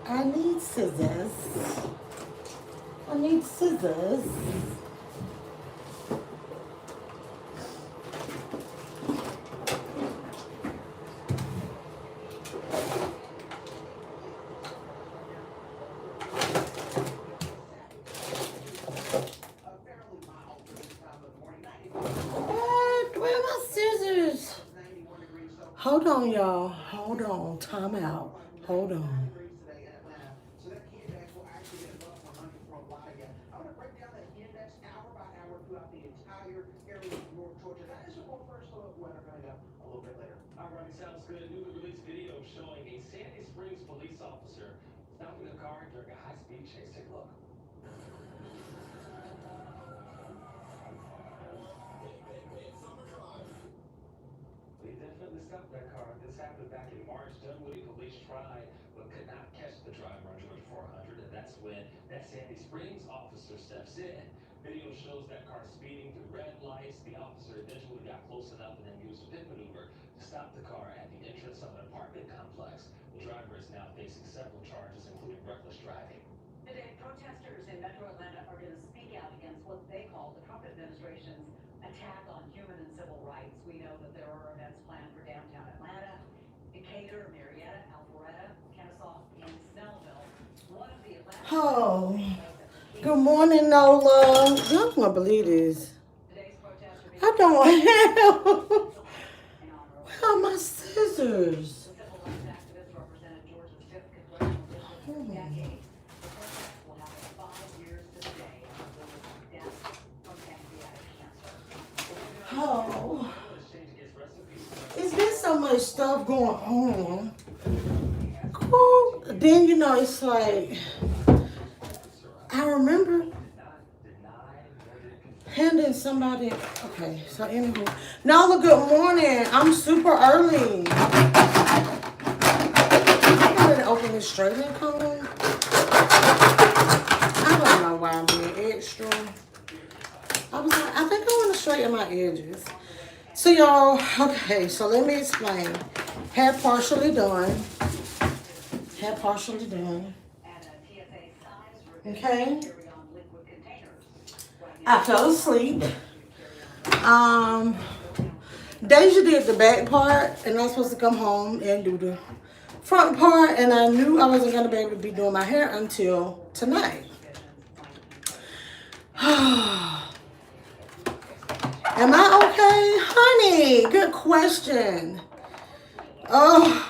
I need scissors. I need scissors. What? Where are my scissors? Hold on, y'all. Hold on. Time out. Hold on. Alright, sounds good. A newly released video showing a Sandy Springs police officer stopping a car during a high-speed chase. Take a look. They definitely stopped that car. This happened back in March. Dunwoody police tried but could not catch the driver on Georgia 400, and that's when that Sandy Springs officer steps in. Video shows that car speeding through red lights. The officer eventually got close enough and then used a pit maneuver to stop the car at the entrance of an apartment complex. The driver is now facing several charges, including reckless driving. Today, protesters in Metro Atlanta are going to speak out against what they call the Trump administration's attack on human and civil rights. We know that there are events planned for downtown Atlanta, Decatur, Marietta, Alpharetta, Kennesaw, and Snellville. One of the Atlanta... Oh. Good morning, Nola. Y'all gonna believe this. I don't have. Where are my scissors? Oh. It's been so much stuff going on. Cool. Then, you know, it's like, I remember handing somebody, okay, so anywho. Nola, good morning. I'm super early. I'm going to open this straightening comb. I don't know why I'm being extra. I was like, I think I want to straighten my edges. So y'all, okay, so let me explain. Hair partially done. Hair partially done. Okay. I fell asleep. Deja did the back part, and I was supposed to come home and do the front part, and I knew I wasn't gonna be able to be doing my hair until tonight. Am I okay? Honey, good question. Oh,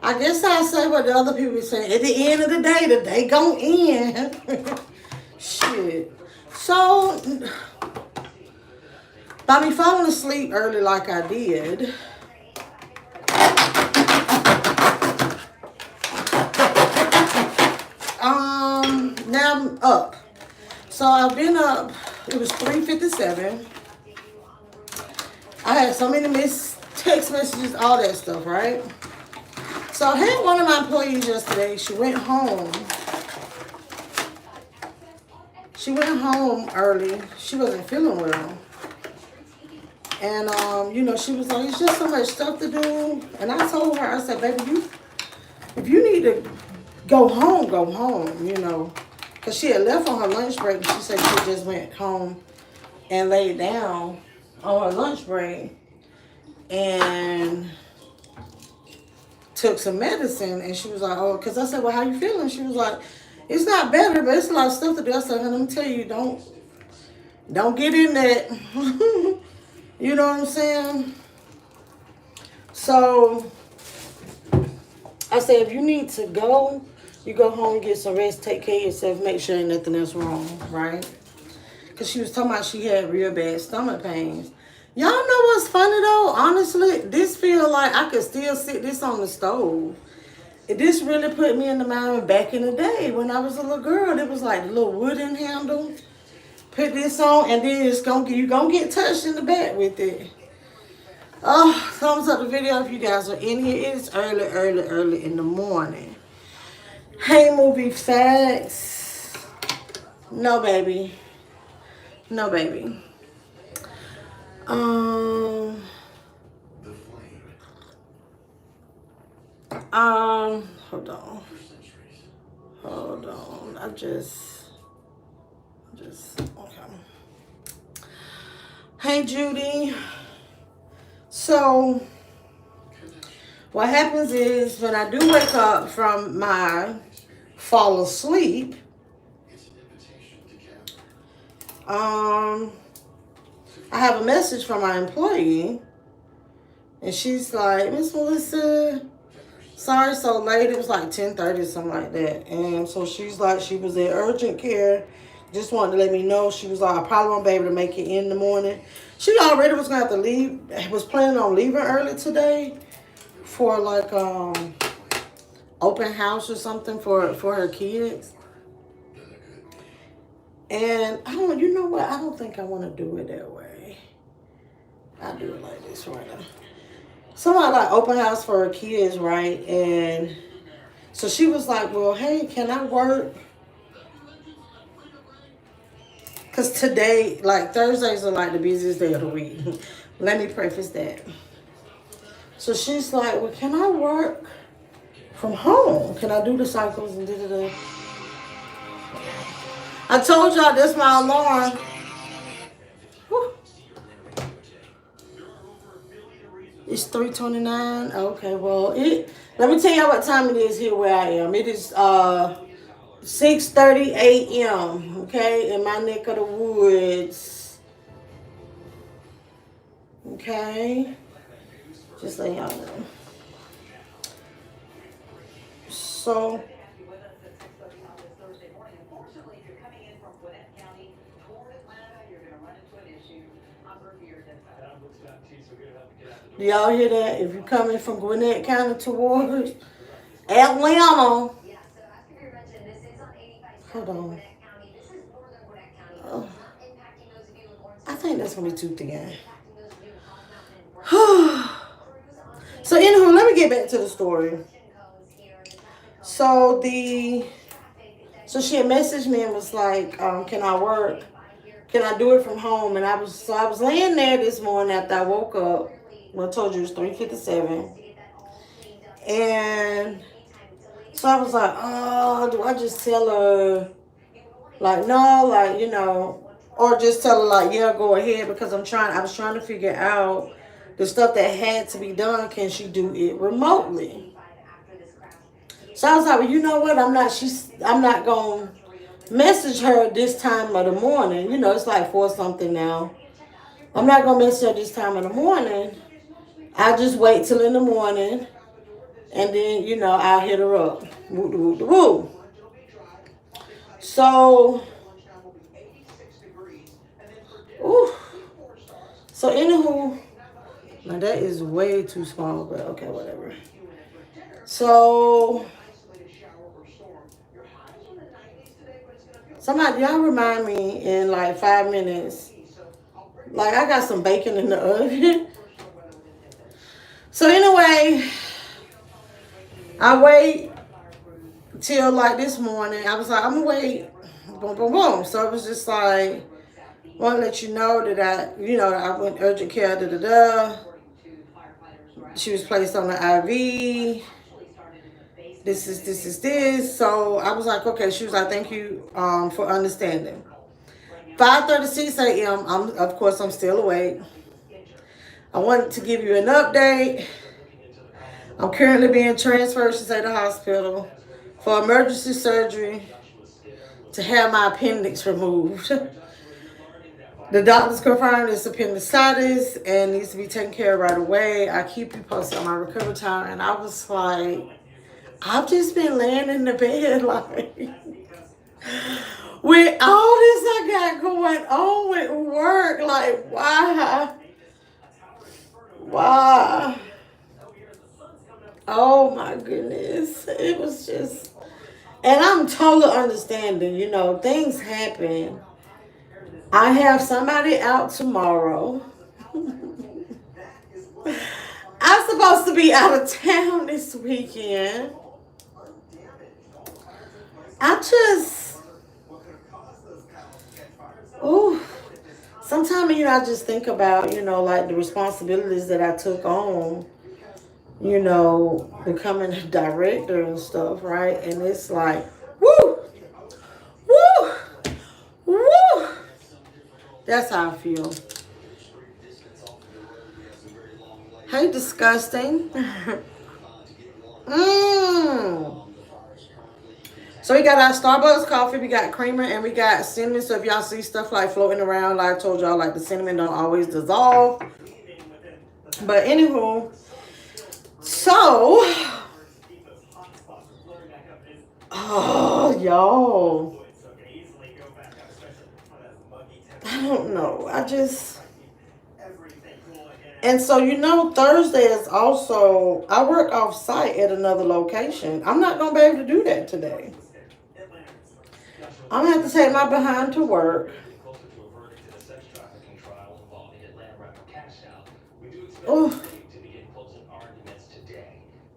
I guess I'll say what the other people say. At the end of the day gon' end. Shit. So, by me falling asleep early like I did, now I'm up. So I've been up, it was 3:57. I had so many missed text messages, all that stuff, right? So I had one of my employees yesterday, she went home. She went home early. She wasn't feeling well. And, you know, she was like, it's just so much stuff to do. And I told her, I said, baby, if you need to go home, you know. Because she had left on her lunch break. And she said she just went home and laid down on her lunch break. And took some medicine. And she was like, oh, because I said, well, how you feeling? She was like, it's not better, but it's a lot of stuff to do. I said, let me tell you, don't get in that. You know what I'm saying? So I said, if you need to go, you go home, get some rest, take care of yourself, make sure ain't nothing else wrong, right? Because she was talking about she had real bad stomach pains. Y'all know what's funny though? Honestly, this feel like I could still sit this on the stove. This really put me in the mind of back in the day when I was a little girl. It was like a little wooden handle. Put this on and then it's you gonna get touched in the back with it. Oh, thumbs up the video if you guys are in here. It's early in the morning. Hey, movie facts. No, baby. No, baby. Hold on. Hold on. I just, okay. Hey, Judy. So, what happens is when I do wake up from my fall asleep, I have a message from my employee, and she's like, Miss Melissa, sorry so late. It was like 10:30 or something like that. And so she's like, she was in urgent care. Just wanted to let me know. She was like, I probably won't be able to make it in the morning. She already was going to have to leave, was planning on leaving early today for like open house or something for her kids. And you know what? I don't think I want to do it that way. I do it like this right now. Somebody like open house for her kids, right? And so she was like, well, hey, can I work? Because today, like Thursdays are like the busiest day of the week. Let me preface that. So she's like, well, can I work from home? Can I do the cycles and da-da-da? I told y'all this my alarm. Whew. It's 3:29. Okay, well, let me tell you what time it is here where I am. It is 6:30 a.m. Okay, in my neck of the woods. Okay, just so y'all know. So. Do y'all hear that? If you're coming from Gwinnett County towards Atlanta. Hold on. I think that's going to be too thin. So, anywho, let me get back to the story. So, she had messaged me and was like, can I work? Can I do it from home? And I was laying there this morning after I woke up. Well, I told you it was 3:57. And so I was like, oh, do I just tell her, like, no, like, or just tell her, like, yeah, go ahead, because I was trying to figure out the stuff that had to be done. Can she do it remotely? So I was like, well, you know what? I'm not going to message her this time of the morning. It's like 4 something now. I'm not going to message her this time of the morning. I'll just wait till in the morning, and then, I'll hit her up. Woo. So, so anywho, now that is way too small, but okay, whatever. So, somebody, y'all remind me in like 5 minutes. Like, I got some bacon in the oven. So anyway, I wait till like this morning. I was like, I'm gonna wait. Boom, boom, boom. So it was just like, want to let you know that I went urgent care, da-da-da. She was placed on the IV. This is this. So I was like, okay. She was like, thank you for understanding. 5:36 a.m. Of course, I'm still awake. I wanted to give you an update. I'm currently being transferred to the hospital for emergency surgery to have my appendix removed. The doctors confirmed it's appendicitis and needs to be taken care of right away. I keep you posted on my recovery time. And I was like, I've just been laying in the bed like, with all this I got going on with work, like, why? Oh my goodness. It was just, and I'm totally understanding, things happen. I have somebody out tomorrow. I'm supposed to be out of town this weekend. Sometimes, I just think about, like the responsibilities that I took on you know, becoming a director and stuff, right? And it's like, woo, woo, woo. That's how I feel. Hey, disgusting. Mmm. So we got our Starbucks coffee, we got creamer, and we got cinnamon. So if y'all see stuff like floating around, like I told y'all, like the cinnamon don't always dissolve. But anywho, so oh y'all, I don't know. And so you know, Thursday is also I work off site at another location. I'm not gonna be able to do that today. I'm gonna have to take my behind to work. Closer to a verdict in a sex trafficking trial involving Atlanta rapper Cashapp. We do expect Oh, the state to begin closing arguments today.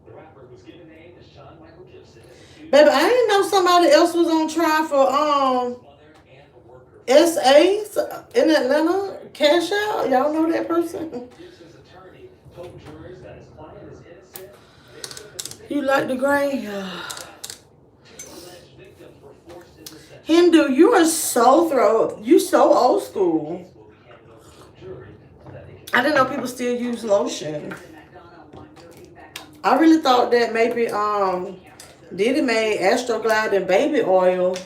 The rapper, who's given name as Sean Michael Gibson, is accused baby, I didn't know somebody else was on trial for of mother and a worker. SA's in Atlanta. Cash out. Y'all know that person? Gibson's attorney told jurors that his client is innocent. They said that the state You like the gray? alleged victims were forced into sex. Hindu, you are so you so old school. Will be handed over to the jury so that they can I didn't know people still use lotion. McDonough won your feedback on I really thought that maybe Diddy made Astroglide and baby oil to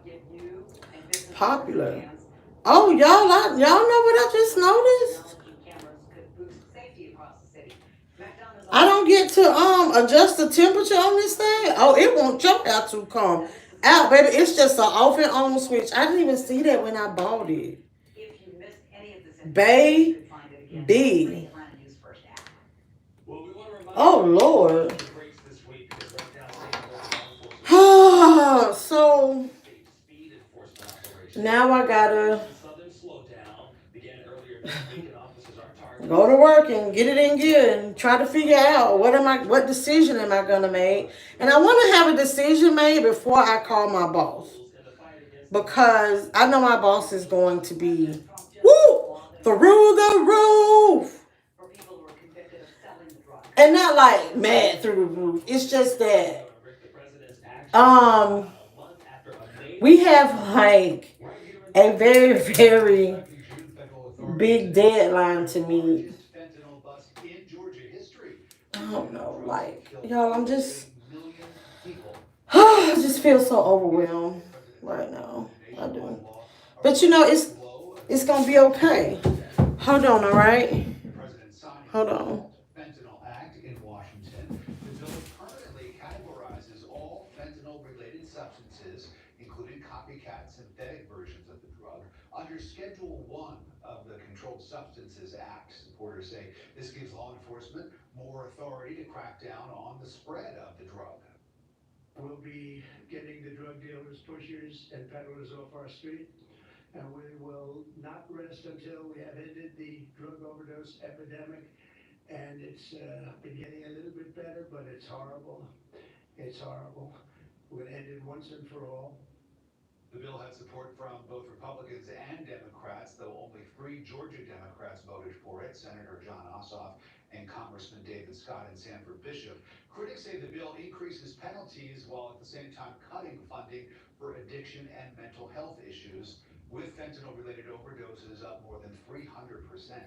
give you and business popular. fans Oh, y'all know what I just noticed? technology cameras could boost safety across the city. McDonald's I don't get to adjust the temperature on this thing. Oh, it won't jump out to come out, baby. It's just an off and on switch. I didn't even see that when I bought it. if you missed any of this information, Baby. you could find it again. Free Atlanta News First app. Well, we want to remind Oh, you Lord. of the breaks this week because right now state and local law enforcement So state speed enforcement operations. now I gotta Southern slowdown began earlier this week and officers are targeting go to work and get it in gear and try to figure out what decision am I gonna make. And I wanna have a decision made before I call my boss. in the fight against Because I know my boss is going to be woo through the roof. For people who are convicted of selling the drug. And not like mad through the roof. It's just that the president's action um a month after a major we have like right here in a very, very June, federal authorities big deadline to meet. fentanyl bust in Georgia history. I don't know, like y'all, I'm just Million people. I just feel so overwhelmed right now. I do. But you know, it's gonna be okay. Hold on, all right? The president signed Hold on. the Fentanyl Act in Washington. The bill permanently categorizes all fentanyl-related substances, including copycat synthetic versions of the drug, under Schedule 1 of the Controlled Substances Act. Supporters say this gives law enforcement more authority to crack down on the spread of the drug. We'll be getting the drug dealers, pushers, and peddlers off our street. And we will not rest until we have ended the drug overdose epidemic. And it's been getting a little bit better, but it's horrible. It's horrible. We're gonna end it once and for all. The bill had support from both Republicans and Democrats, though only 3 Georgia Democrats voted for it, Senator John Ossoff and Congressman David Scott and Sanford Bishop. Critics say the bill increases penalties while at the same time cutting funding for addiction and mental health issues, with fentanyl-related overdoses up more than 300%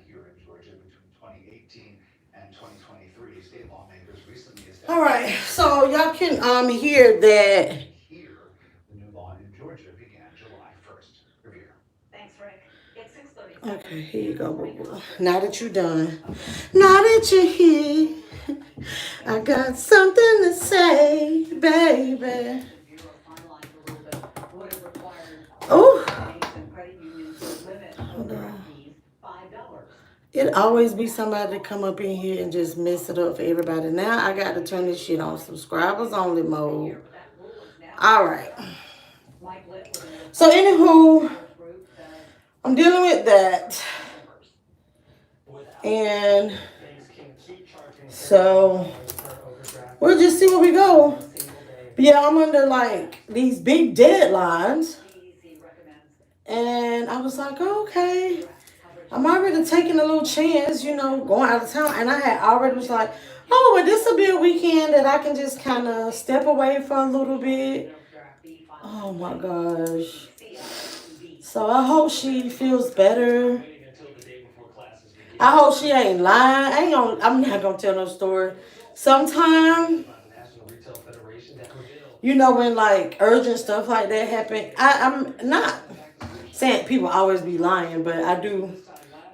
here in Georgia between 2018 and 2023. State lawmakers recently established. All right, so y'all can hear that. Here, the new law in Georgia began July 1st. Revere. Thanks, Rick. It's 6:30. Okay, here you go, boo boo. Now that you're done, now that you're here, I got something to say, baby. The Bureau finalized a rule that would have required Oh, banks and credit unions to limit overdraft fees $5. it always be somebody to come up in here and just mess it up for everybody. Now I got to turn this shit on subscribers only mode. But that rule is now. All right. Mike Litt with an So anywho, group that I'm dealing with that, without and banks can keep charging so for overdraft we'll just see where we go. a single day. But yeah, I'm under like these big deadlines, fees he recommends and I was like, okay. I'm already taking a little chance, you know, going out of town. And I had already was like, Oh, but this will be a weekend that I can just kind of step away for a little bit. Oh my gosh. So I hope she feels better. Waiting until the day before classes begin. I hope she ain't lying. I'm not gonna tell no story. Sometime, By the National Retail Federation that revealed you know, when like urgent stuff like that happen, I'm not saying people always be lying, but I do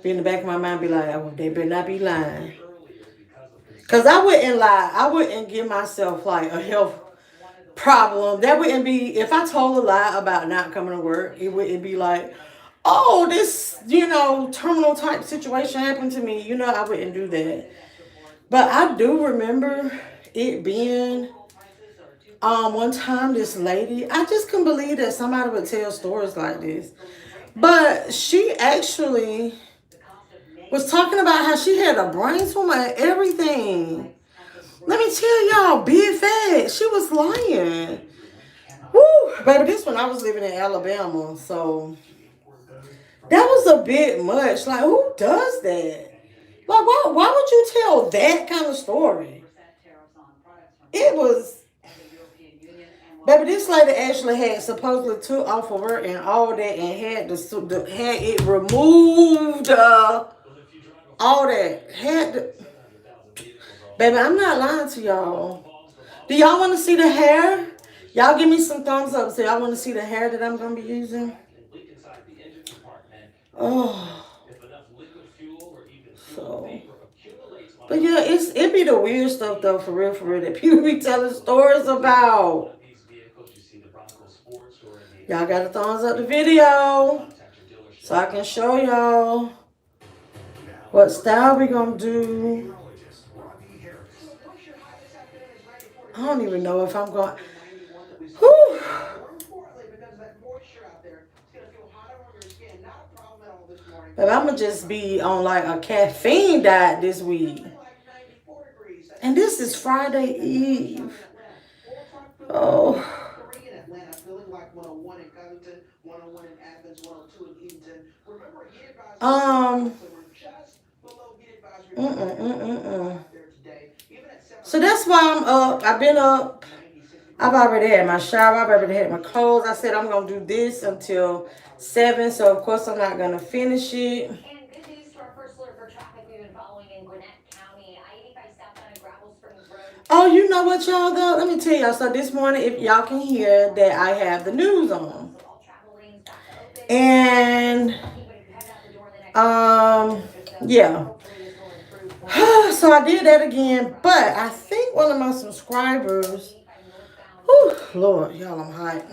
be in the back of my mind be like, oh, they better not be lying. earlier because of Cause I wouldn't lie. I wouldn't give myself like a health problem. That wouldn't be if I told a lie about not coming to work. It wouldn't be like, oh, this terminal type situation happened to me. I wouldn't do that. But I do remember it being one time this lady. I just couldn't believe that somebody would tell stories like this. But she actually was talking about how she had a brain tumor and everything. Let me tell y'all, big fat. She was lying. Woo, baby, this one I was living in Alabama, so that was a bit much. Like, who does that? Like, why would you tell that kind of story? It was, baby, this lady actually had supposedly took off of work and all that and had it removed, all that. Baby, I'm not lying to y'all. Do y'all want to see the hair? Y'all give me some thumbs up. So y'all want to see the hair that I'm going to be using? Oh. So. But yeah, it be the weird stuff though, for real, that people be telling stories about. Y'all got to thumbs up the video so I can show y'all what style we going to do. I don't even know if I'm going. Whew. But I'm going to just be on like a caffeine diet this week. And this is Friday Eve. Oh. So that's why I'm up. I've been up. I've already had my shower. I've already had my clothes. I said I'm going to do this until 7. So, of course, I'm not going to finish it. And good news to our first alert for traffic we've been following in Gwinnett County. I-85 southbound and Gravel Springs Road. Oh, you know what, y'all, though? Let me tell y'all. So this morning, if y'all can hear that I have the news on. And, yeah. So I did that again. But I think one of my subscribers... Whew, Lord, y'all, I'm hot.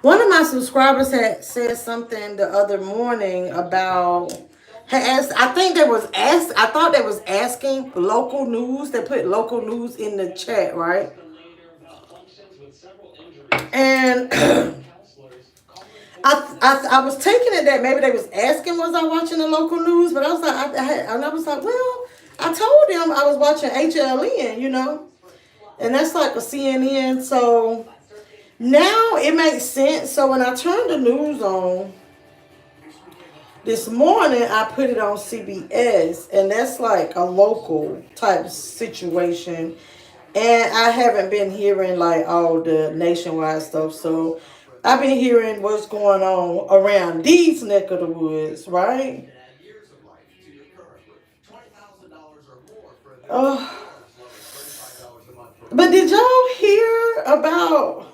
One of my subscribers had said something the other morning about, I thought they was asking local news. They put local news in the chat, right? And I was taking it that maybe they was asking, was I watching the local news? But I was like, well, I told them I was watching HLN, and that's like a CNN. So now it makes sense. So when I turned the news on this morning, I put it on CBS, and that's like a local type situation. And I haven't been hearing like all the nationwide stuff. So I've been hearing what's going on around these neck of the woods, right? But did y'all hear about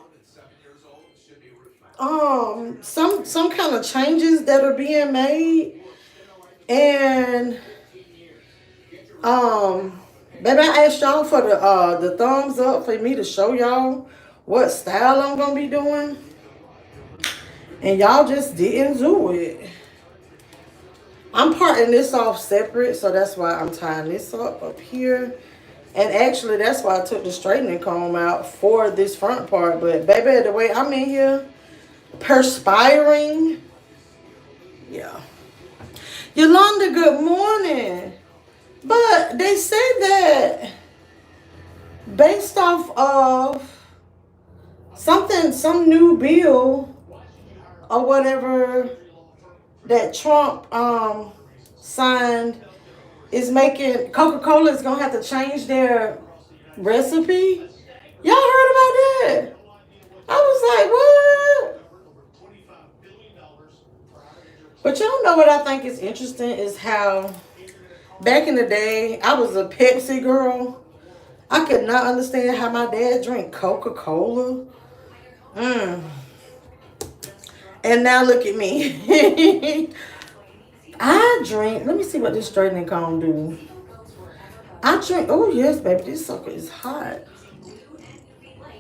some kind of changes that are being made? And baby, I asked y'all for the thumbs up for me to show y'all what style I'm gonna be doing, and y'all just didn't do it. I'm parting this off separate, so that's why I'm tying this up here. And actually, that's why I took the straightening comb out for this front part. But baby, the way I'm in here, perspiring, yeah. Yolanda, good morning. But they said that based off of some new bill or whatever that Trump signed is making Coca-Cola is gonna have to change their recipe. Y'all heard about that? I was like, what? But y'all know what I think is interesting is how back in the day I was a Pepsi girl. I could not understand how my dad drank Coca-Cola. Mm. And now look at me. I drink. Let me see what this straightening comb do. I drink. Oh yes, baby, this sucker is hot.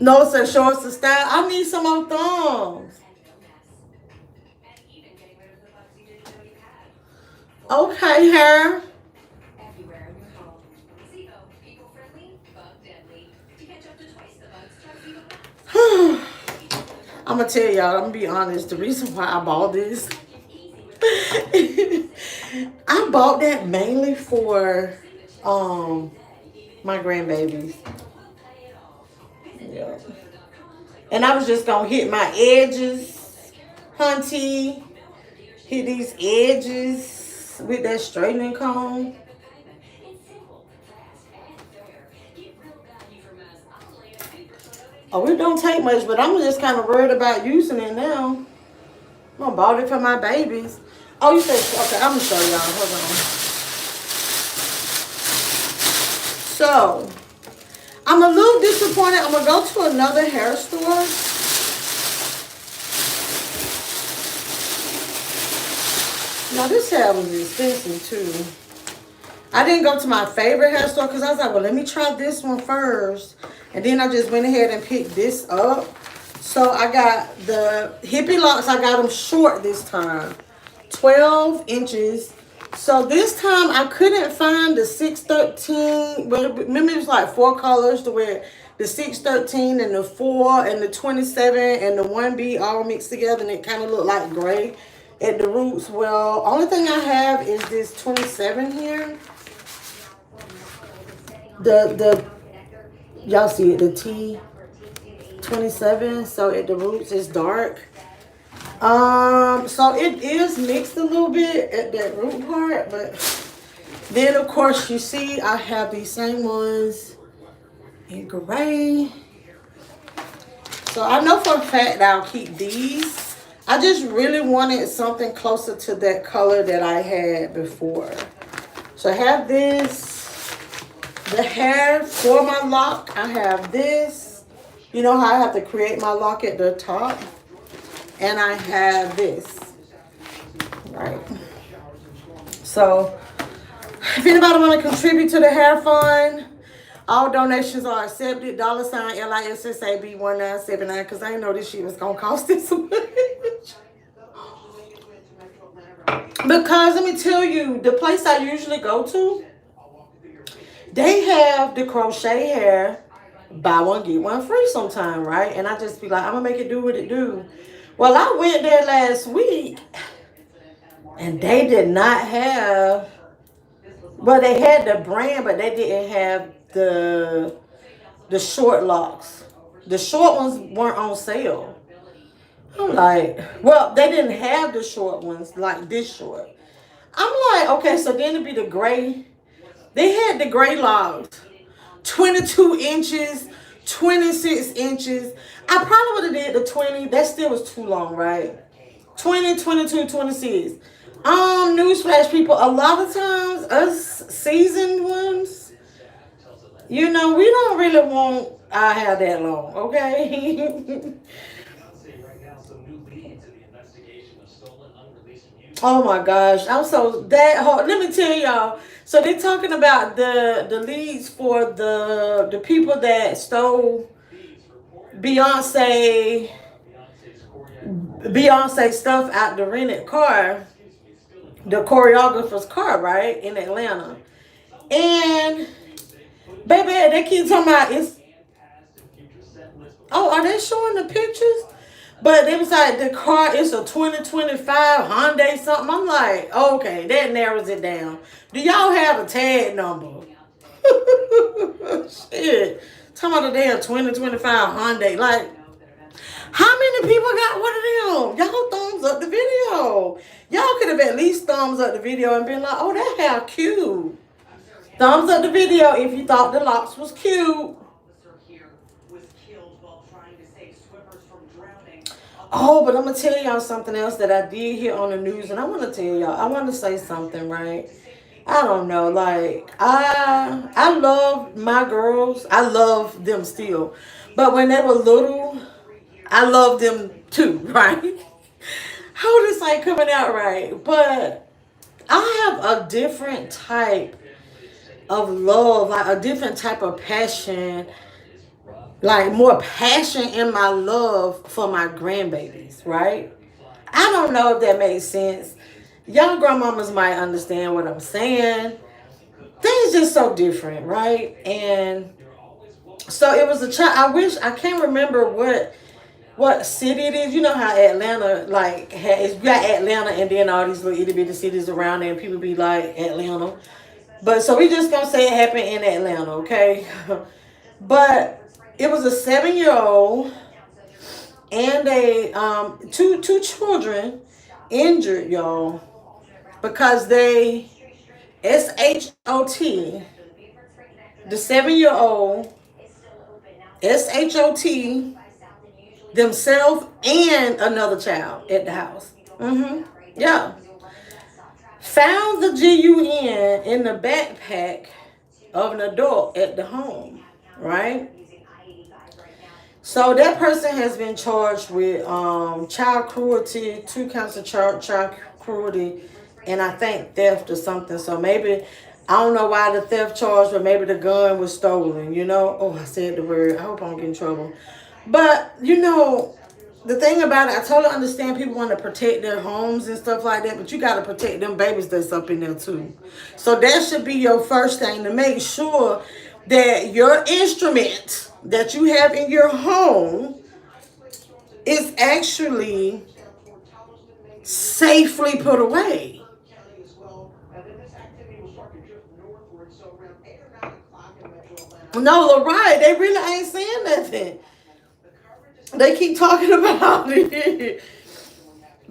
No, it says show us the style. I need some more thumbs. Okay, hair. I'm gonna tell y'all. I'm gonna be honest. The reason why I bought this, I bought that mainly for my grandbabies. Yeah. And I was just gonna hit my edges, hunty. Hit these edges with that straightening comb. Oh, it don't take much, but I'm just kind of worried about using it now. I bought it for my babies. Oh, you said, okay, I'm gonna show y'all. Hold on. So, I'm a little disappointed. I'm gonna go to another hair store. Now, this hair was expensive too. I didn't go to my favorite hair store because I was like, well, let me try this one first. And then I just went ahead and picked this up. So I got the hippie locks. I got them short this time. 12 inches. So this time I couldn't find the 613. But remember it was like 4 colors to where the 613 and the 4 and the 27 and the 1B all mixed together. And it kind of looked like gray at the roots. Well, only thing I have is this 27 here. The y'all see it, the T27. So at the roots it's dark. So it is mixed a little bit at that root part, but then of course you see I have these same ones in gray. So I know for a fact that I'll keep these. I just really wanted something closer to that color that I had before. So I have this. The hair for my lock, I have this. You know how I have to create my lock at the top? And I have this. Right. So, if anybody want to contribute to the hair fund, all donations are accepted. $sign LISSAB 1979 because I didn't know this shit was going to cost this much. Because let me tell you, the place I usually go to, they have the crochet hair, buy one, get one free sometime, right? And I just be like, I'm going to make it do what it do. Well, I went there last week, and they did not have, well, they had the brand, but they didn't have the short locks. The short ones weren't on sale. I'm like, well, they didn't have the short ones, like this short. I'm like, okay, so then it'd be the gray. They had the gray locks, 22 inches, 26 inches. I probably would have did the 20. That still was too long, right? 20, 22, 26. Newsflash, people, a lot of times, us seasoned ones, you know, we don't really want our hair that long, okay? Oh my gosh, I'm so that hard. Let me tell y'all. So they're talking about the leads for the people that stole Beyonce stuff out the rented car, the choreographer's car, right, in Atlanta. And baby, they keep talking about it's. Oh, are they showing the pictures? But it was like the car is a 2025 Hyundai something. I'm like, okay, that narrows it down. Do y'all have a tag number? Shit. Talking about the damn 2025 Hyundai. Like, how many people got one of them? Y'all thumbs up the video. Y'all could have at least thumbs up the video and been like, oh, that hair cute. Thumbs up the video if you thought the locks was cute. Officer here was killed while trying to save swimmers from drowning. Oh, but I'm gonna tell y'all something else that I did hear on the news, and I want to tell y'all. I want to say something, right? I don't know, like I love my girls. I love them still, but when they were little, I loved them too, right? How this ain't coming out right, but I have a different type of love, like a different type of passion, like more passion in my love for my grandbabies, right? I don't know if that makes sense. Young grandmamas might understand what I'm saying. Things just so different, right? And so it was a child. I wish I can't remember what city it is. You know how Atlanta like has you got Atlanta and then all these little itty bitty cities around there, and people be like Atlanta. But so we just gonna say it happened in Atlanta, okay? But it was a 7 year old and a two children injured, y'all, because they SHOT the 7 year old SHOT themselves and another child at the house. Yeah. Found the GUN in the backpack of an adult at the home, right? So that person has been charged with child cruelty, 2 counts of child cruelty, and I think theft or something. So maybe I don't know why the theft charge, but maybe the gun was stolen. You know? Oh, I said the word. I hope I don't get in trouble. But you know, the thing about it, I totally understand people want to protect their homes and stuff like that, but you got to protect them babies that's up in there too. So that should be your first thing, to make sure that your instrument that you have in your home is actually safely put away. No, right. They really ain't saying nothing. They keep talking about it.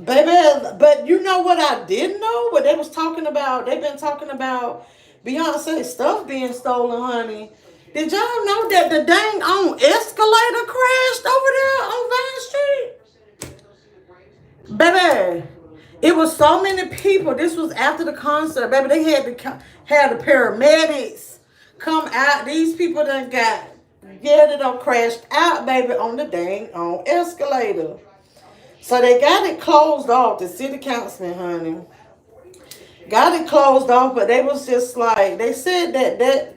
Baby, but you know what I didn't know? What they was talking about, they've been talking about Beyonce stuff being stolen, honey. Did y'all know that the dang on escalator crashed over there on Vine Street? Baby, it was so many people. This was after the concert. Baby, they had to have the paramedics come out. These people done got, yeah, they done crashed out, baby, on the dang on escalator. So they got it closed off. The city councilman, honey, got it closed off, but they was just like, they said that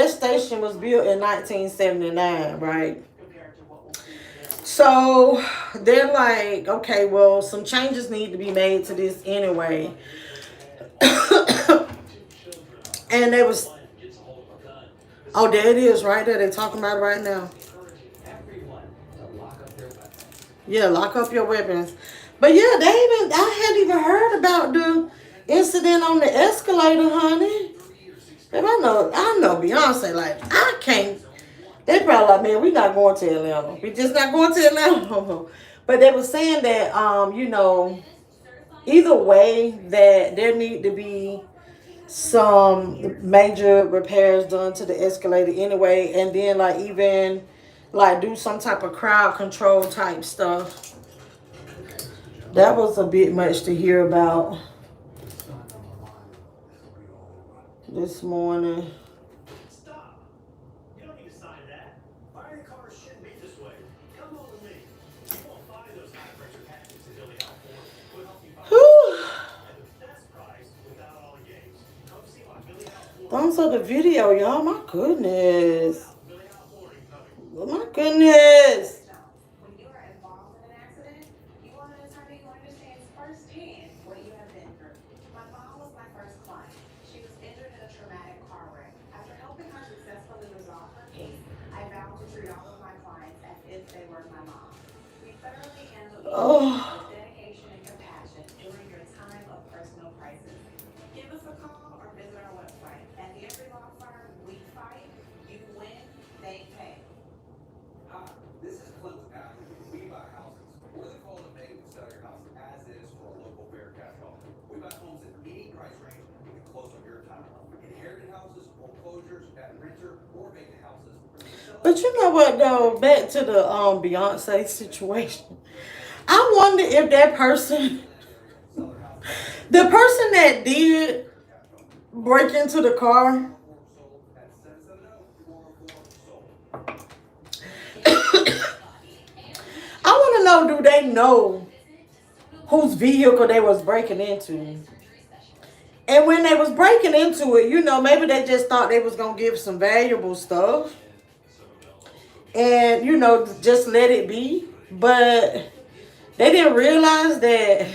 station was built in 1979, right? So they're like, okay, well, some changes need to be made to this anyway. And they was, oh, there it is, right there. They're talking about it right now. Yeah, lock up your weapons. But yeah, I hadn't even heard about the incident on the escalator, honey. Babe, I know Beyonce, like, I can't. They probably like, man, we not going to Atlanta. We just not going to Atlanta. But they were saying that, either way, that there need to be some major repairs done to the escalator anyway, and then like even like do some type of crowd control type stuff. That was a bit much to hear about this morning. Stop! You don't need to sign that. Buying cars shouldn't be this way. Come on with me. You won't find those high-pressure packets in Billy Out Ford. We'll help you find at the best price without all the games. Come see my Billy Out Ford. Thumbs up the video, y'all. My goodness. Billy Out Ford incoming. Oh, my goodness. When you are involved in an accident, you want an attorney who understands firsthand what you have been through. My mom was my first client. She was injured in a traumatic car wreck. After helping her successfully resolve her case, I vowed to treat all of my clients as if they were my mom. We thoroughly handle each with dedication and compassion during your time of personal crisis. Give us a call or visit our website. At the Every Law Firm, we fight, you win, they pay. Hi, this is Clint with Apple. We buy houses. We're the call to make to sell your house as is for a local fair cash offer. We buy homes at any price range. We can close on your time. Inherited houses, But you know what though? Back to the Beyonce situation. I wonder if that person, the person that did break into the car, I want to know, do they know whose vehicle they was breaking into? And when they was breaking into it, you know, maybe they just thought they was gonna give some valuable stuff, and you know, just let it be. But they didn't realize that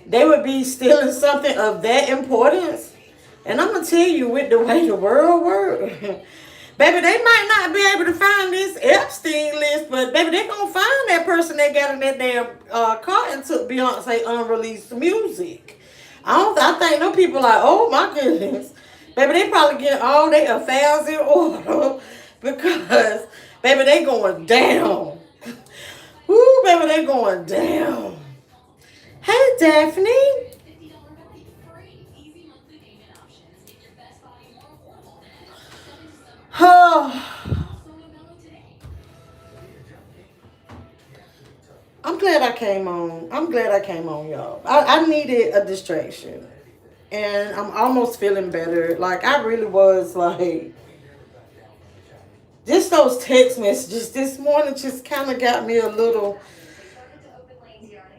they would be stealing something of that importance. And I'm gonna tell you, with the way the world works, baby, they might not be able to find this Epstein list, but baby, they gonna find that person that got in that damn car and took Beyonce unreleased music. I think no people like, oh my goodness, baby, they probably get all their affairs in order because baby, they going down. Woo, baby, they going down. Hey, Daphne. Oh, I'm glad I came on. I'm glad I came on, y'all. I needed a distraction. And I'm almost feeling better. Like, I really was like, just those text messages this morning just kind of got me a little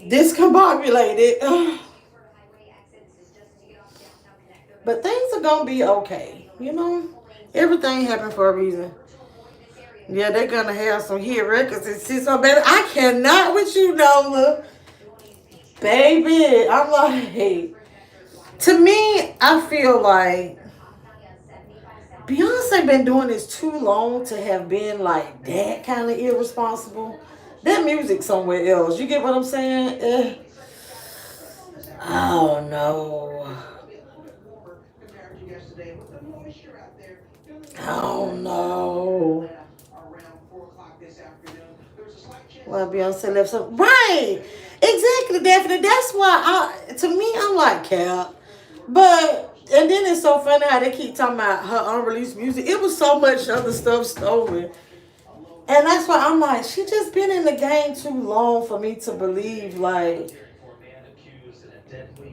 discombobulated. But things are going to be okay. You know, everything happened for a reason. Yeah, they're going to have some hit records and see some, baby. I cannot with you, Nola. Baby, I'm like, to me, I feel like Beyonce been doing this too long to have been like that kind of irresponsible. That music somewhere else. You get what I'm saying? I don't know. I don't know. Well, Beyonce left some right. Exactly, Daphne. That's why to me, I'm like Cap. But and then it's so funny how they keep talking about her unreleased music. It was so much other stuff stolen. And that's why I'm like, she just been in the game too long for me to believe like For a man accused in a deadly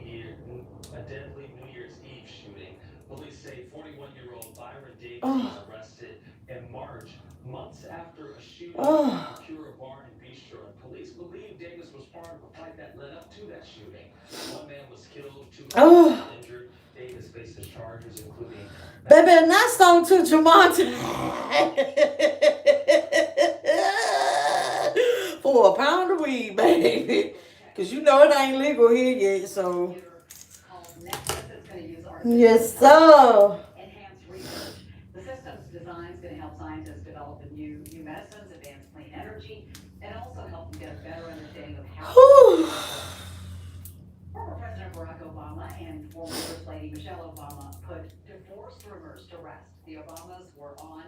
New Year's Eve shooting. Police say 41-year-old Byron Davis was oh, arrested in March, months after a shooting oh, at Pura Bar and Bistro. And police believe Davis was part of a fight that led up to that shooting. One man was killed, two others oh. were injured. Davis faces charges including Baby, and that song to Jamonte. For a pound of weed, baby. Because you know it ain't legal here yet, so. Yes, sir. Enhanced research. The system's design is going to help scientists develop new medicines, advance clean energy, and also help them get a better understanding of how. Former President Barack Obama and former First Lady Michelle Obama put divorce rumors to rest. The Obamas were on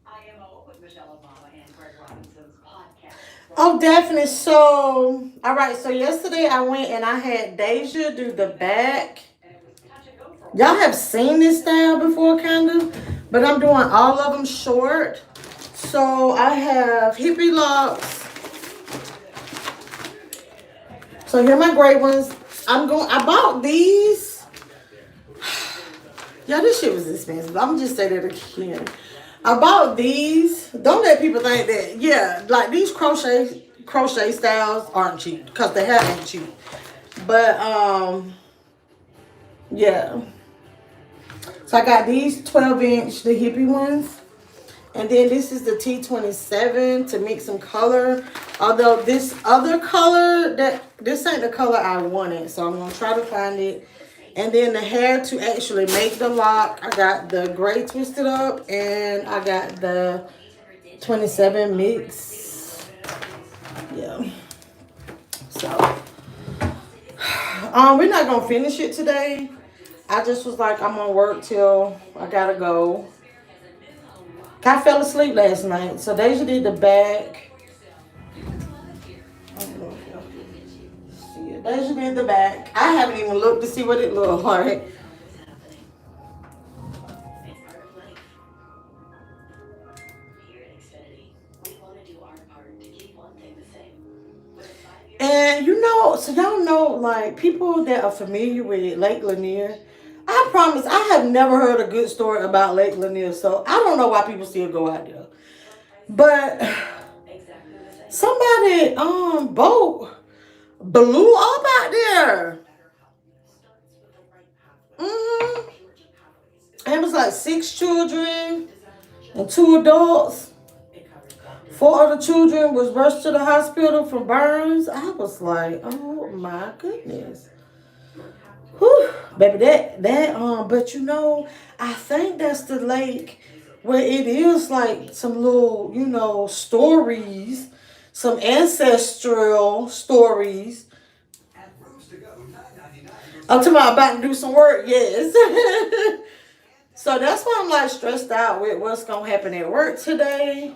IMO with Michelle Obama and Greg Robinson's podcast. Oh, definitely. So, all right. So yesterday I went and I had Deja do the back. And it was touch and go for a Y'all have seen this style before, kind of, but I'm doing all of them short. So I have hippie locks. So here are my gray ones. I bought these. Yeah, this shit was expensive. I'm just say that again. I bought these. Don't let people think that. Yeah, like these crochet styles aren't cheap because the hair ain't cheap. But yeah. So I got these 12-inch, the hippie ones. And then this is the T27 to mix some color. Although this other color, this ain't the color I wanted. So I'm going to try to find it. And then the hair to actually make the lock. I got the gray twisted up. And I got the 27 mix. Yeah. So. We're not going to finish it today. I just was like, I'm going to work till I got to go. I fell asleep last night, so Deja did the back. I don't know if y'all can see it. Deja did the back. I haven't even looked to see what it looked like. And you know, so y'all know, like people that are familiar with Lake Lanier, I promise I have never heard a good story about Lake Lanier, so I don't know why people still go out there. But somebody boat blew up out there. hmm And it was like 6 children and 2 adults. 4 other children was rushed to the hospital from burns. I was like, oh my goodness. Whew, baby, but you know, I think that's the lake where it is like some little, stories, some ancestral stories. I'm talking about to do some work, yes. So that's why I'm like stressed out with what's gonna happen at work today.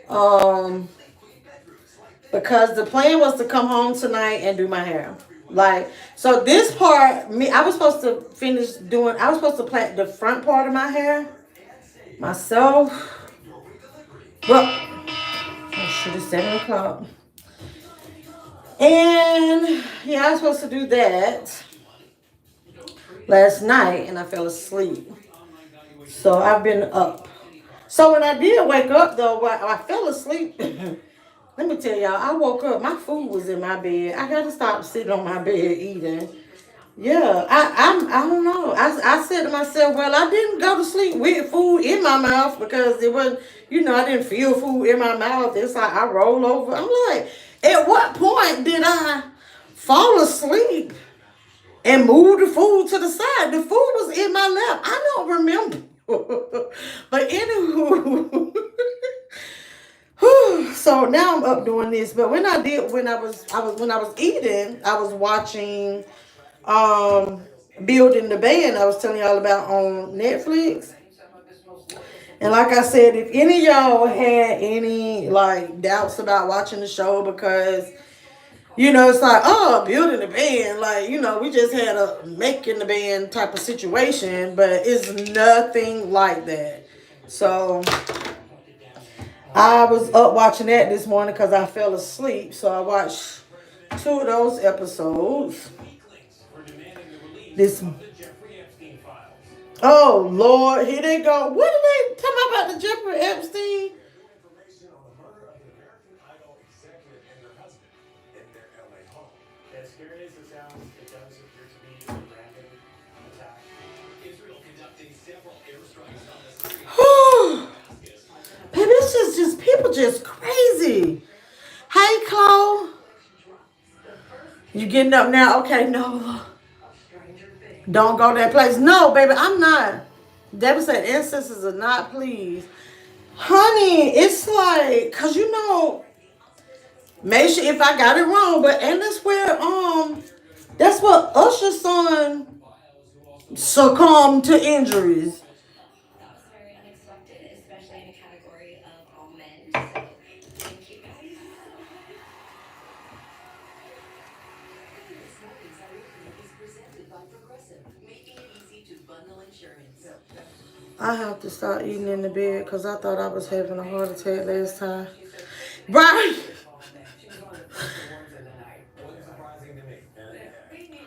Um, because the plan was to come home tonight and do my hair. Like, so this part, I was supposed to finish doing, I was supposed to plant the front part of my hair myself. Well, oh shit, it's 7 o'clock. And yeah, I was supposed to do that last night and I fell asleep. So I've been up. So when I did wake up though, I fell asleep. Let me tell y'all, I woke up, my food was in my bed. I gotta stop sitting on my bed eating. Yeah, I don't know. I said to myself, well, I didn't go to sleep with food in my mouth because it wasn't, I didn't feel food in my mouth. It's like I roll over. I'm like, at what point did I fall asleep and move the food to the side? The food was in my lap. I don't remember. But anywho, so now I'm up doing this. But when I was eating, I was watching Building the Band I was telling y'all about on Netflix. And like I said, if any of y'all had any like doubts about watching the show because it's like, oh, building the band, like, we just had a making the band type of situation, but it's nothing like that. So I was up watching that this morning because I fell asleep. So I watched 2 of those episodes. This. Oh Lord, here they go. What are they talking about the Jeffrey Epstein? Information on her of the American Idol executive and her husband in their LA home. As scary as it sounds, it does appear to be a random attack. Israel conducting several airstrikes on the street. Baby, it's just people just crazy. Hey, Chloe. You getting up now? Okay, no. Don't go that place. No, baby, I'm not. Debbie said ancestors are not pleased. Honey, it's like, cause make sure if I got it wrong, but and that's what Usher's son succumbed to injuries. That was very unexpected, especially in a category of all men. So thank you guys. I have to start eating in the bed because I thought I was having a heart attack last time. Right?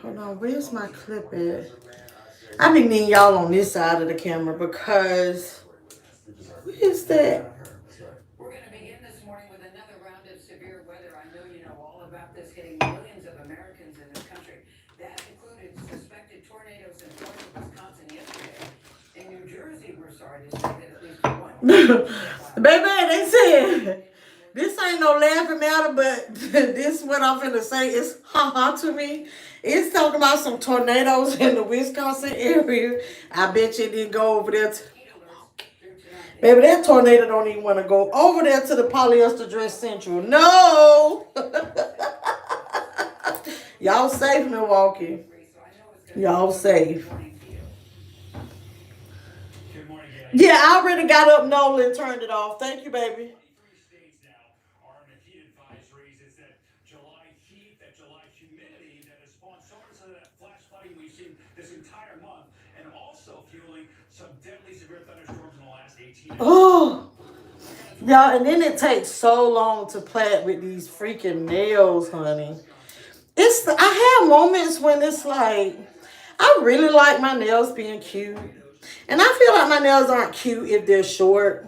Hold on, where's my clip at? I be needing y'all on this side of the camera because what is that? We're going to begin this morning with another round of severe weather. I know you know all about this hitting millions of Americans in this country. That included suspected tornadoes in Florida, Wisconsin yesterday. In New Jersey, we're sorry to say that at least one. Baby, they said this ain't no laughing matter, but this what I'm finna say is ha to me. It's talking about some tornadoes in the Wisconsin area. I bet you it didn't go over there. Baby, that tornado don't even want to go over there to the polyester dress central. No. Y'all safe, Milwaukee. Y'all safe. Yeah, I already got up Nola and turned it off. Thank you, baby. 23 states now are in heat advisories. It's that July heat, that July humidity that has spawned so much of that flash flooding we've seen this entire month, and also fueling some deadly severe thunderstorms in the last 18 hours. Oh. Y'all, and then it takes so long to plait with these freaking nails, honey. I have moments when it's like, I really like my nails being cute. And I feel like my nails aren't cute if they're short.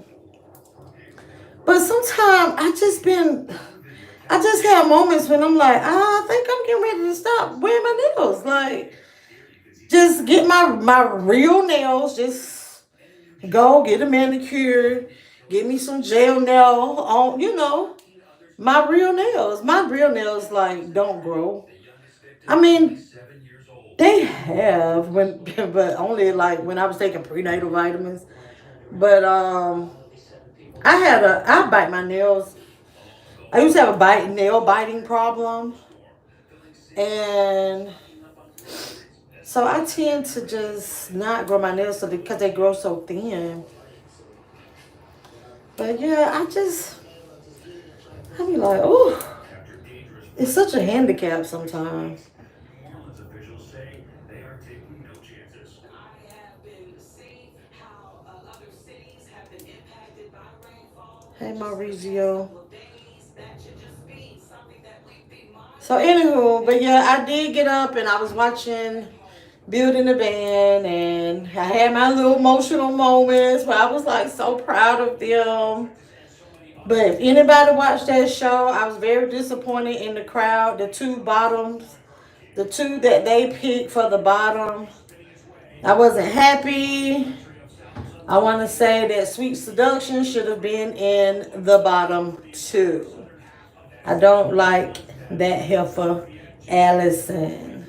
But sometimes I just have moments when I'm like, I think I'm getting ready to stop wearing my nails. Like, just get my real nails, just go get a manicure, get me some gel nail on, my real nails. My real nails, like, don't grow. I mean, they have, but only like when I was taking prenatal vitamins. But I bite my nails. I used to have a nail biting problem, and so I tend to just not grow my nails because they grow so thin. But yeah, I be like, oh, it's such a handicap sometimes. New Orleans officials say they are taking no chances. I have been seeing how other cities have been impacted by rainfall. Hey, Just the past Maurizio. couple of days, that should just be something that we be So mindful anywho, but of. yeah, I did get up and I was watching Building the Band, and I had my little emotional moments where I was like so proud of them. But if anybody watched that show, I was very disappointed in the crowd. The two bottoms, the two that they picked for the bottom, I wasn't happy. I want to say that Sweet Seduction should have been in the bottom two. I don't like that heifer, Allison.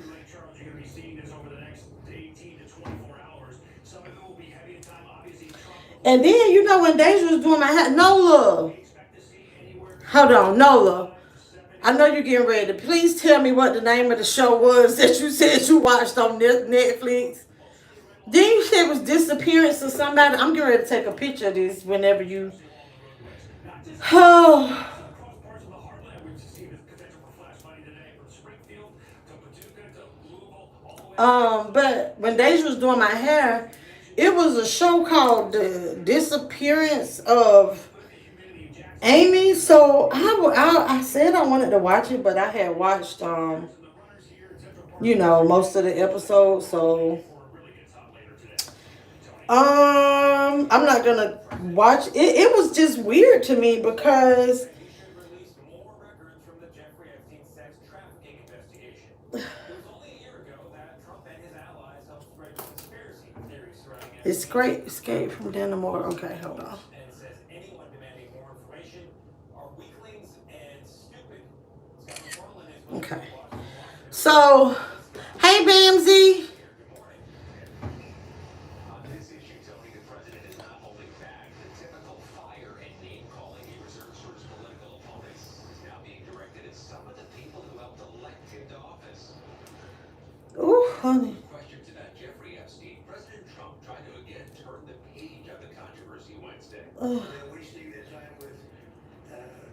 And then, when Deja was doing my hair, Nola. Hold on, Nola. I know you're getting ready. Please tell me what the name of the show was that you said you watched on Netflix. Then you said it was Disappearance of somebody. I'm getting ready to take a picture of this whenever you. Oh. But when Deja was doing my hair, it was a show called The Disappearance of Amy. So I said I wanted to watch it, but I had watched most of the episodes. So I'm not gonna watch it. It was just weird to me because Released more records from the Jeffrey Epstein sex trafficking investigation. It was only a year ago that Trump and his allies helped spread conspiracy theories surrounding it's Epstein. great. Escape from Dannemore. Okay, hold on. And says anyone demanding more information are weaklings and stupid. Scott McFarlane is with Okay. Washington. So, hey, Bamsey. On this issue, Tony, the president is not holding back. The typical fire and name-calling he reserves for his political opponents is now being directed at some of the people who helped elect him to office. Ooh, honey. Questions about Jeffrey Epstein. President Trump tried to again turn the page on the controversy Wednesday. They're wasting their time with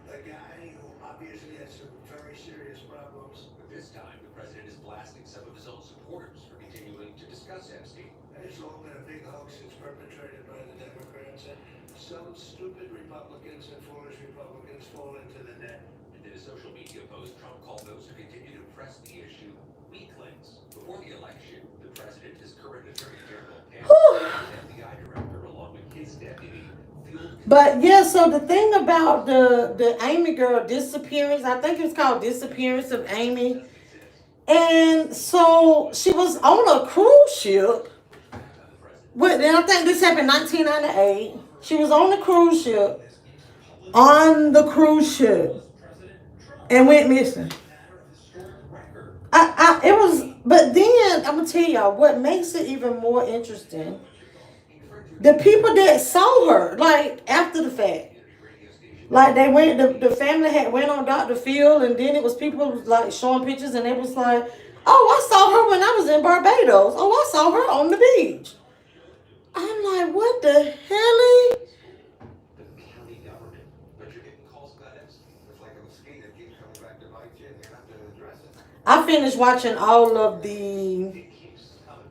a guy who obviously has some very serious problems. But this time, the president is blasting some of his own supporters for continuing to discuss Epstein. It's all been a big hoax that's perpetrated by the Democrats, and some stupid Republicans and foolish Republicans fall into the net. In a social media post, Trump called those who continue to press the issue weaklings. Before the election, the president, his current attorney general, and the FBI director, along with his deputy, But yeah, so the thing about the Amy girl disappearance, I think it's called Disappearance of Amy. And so she was on a cruise ship. And I think this happened in 1998. She was on the cruise ship. And went missing. But then I'm gonna tell y'all what makes it even more interesting. The people that saw her, like after the fact, like they went, the family had went on Dr. Phil, and then it was people like showing pictures, and it was like, oh, I saw her when I was in Barbados. Oh, I saw her on the beach. I'm like, what the hell? the county government. But you're getting calls about Epstein. It's like a mosquito that keeps coming back to bite you, and you have to address it. I finished watching all of the It keeps coming.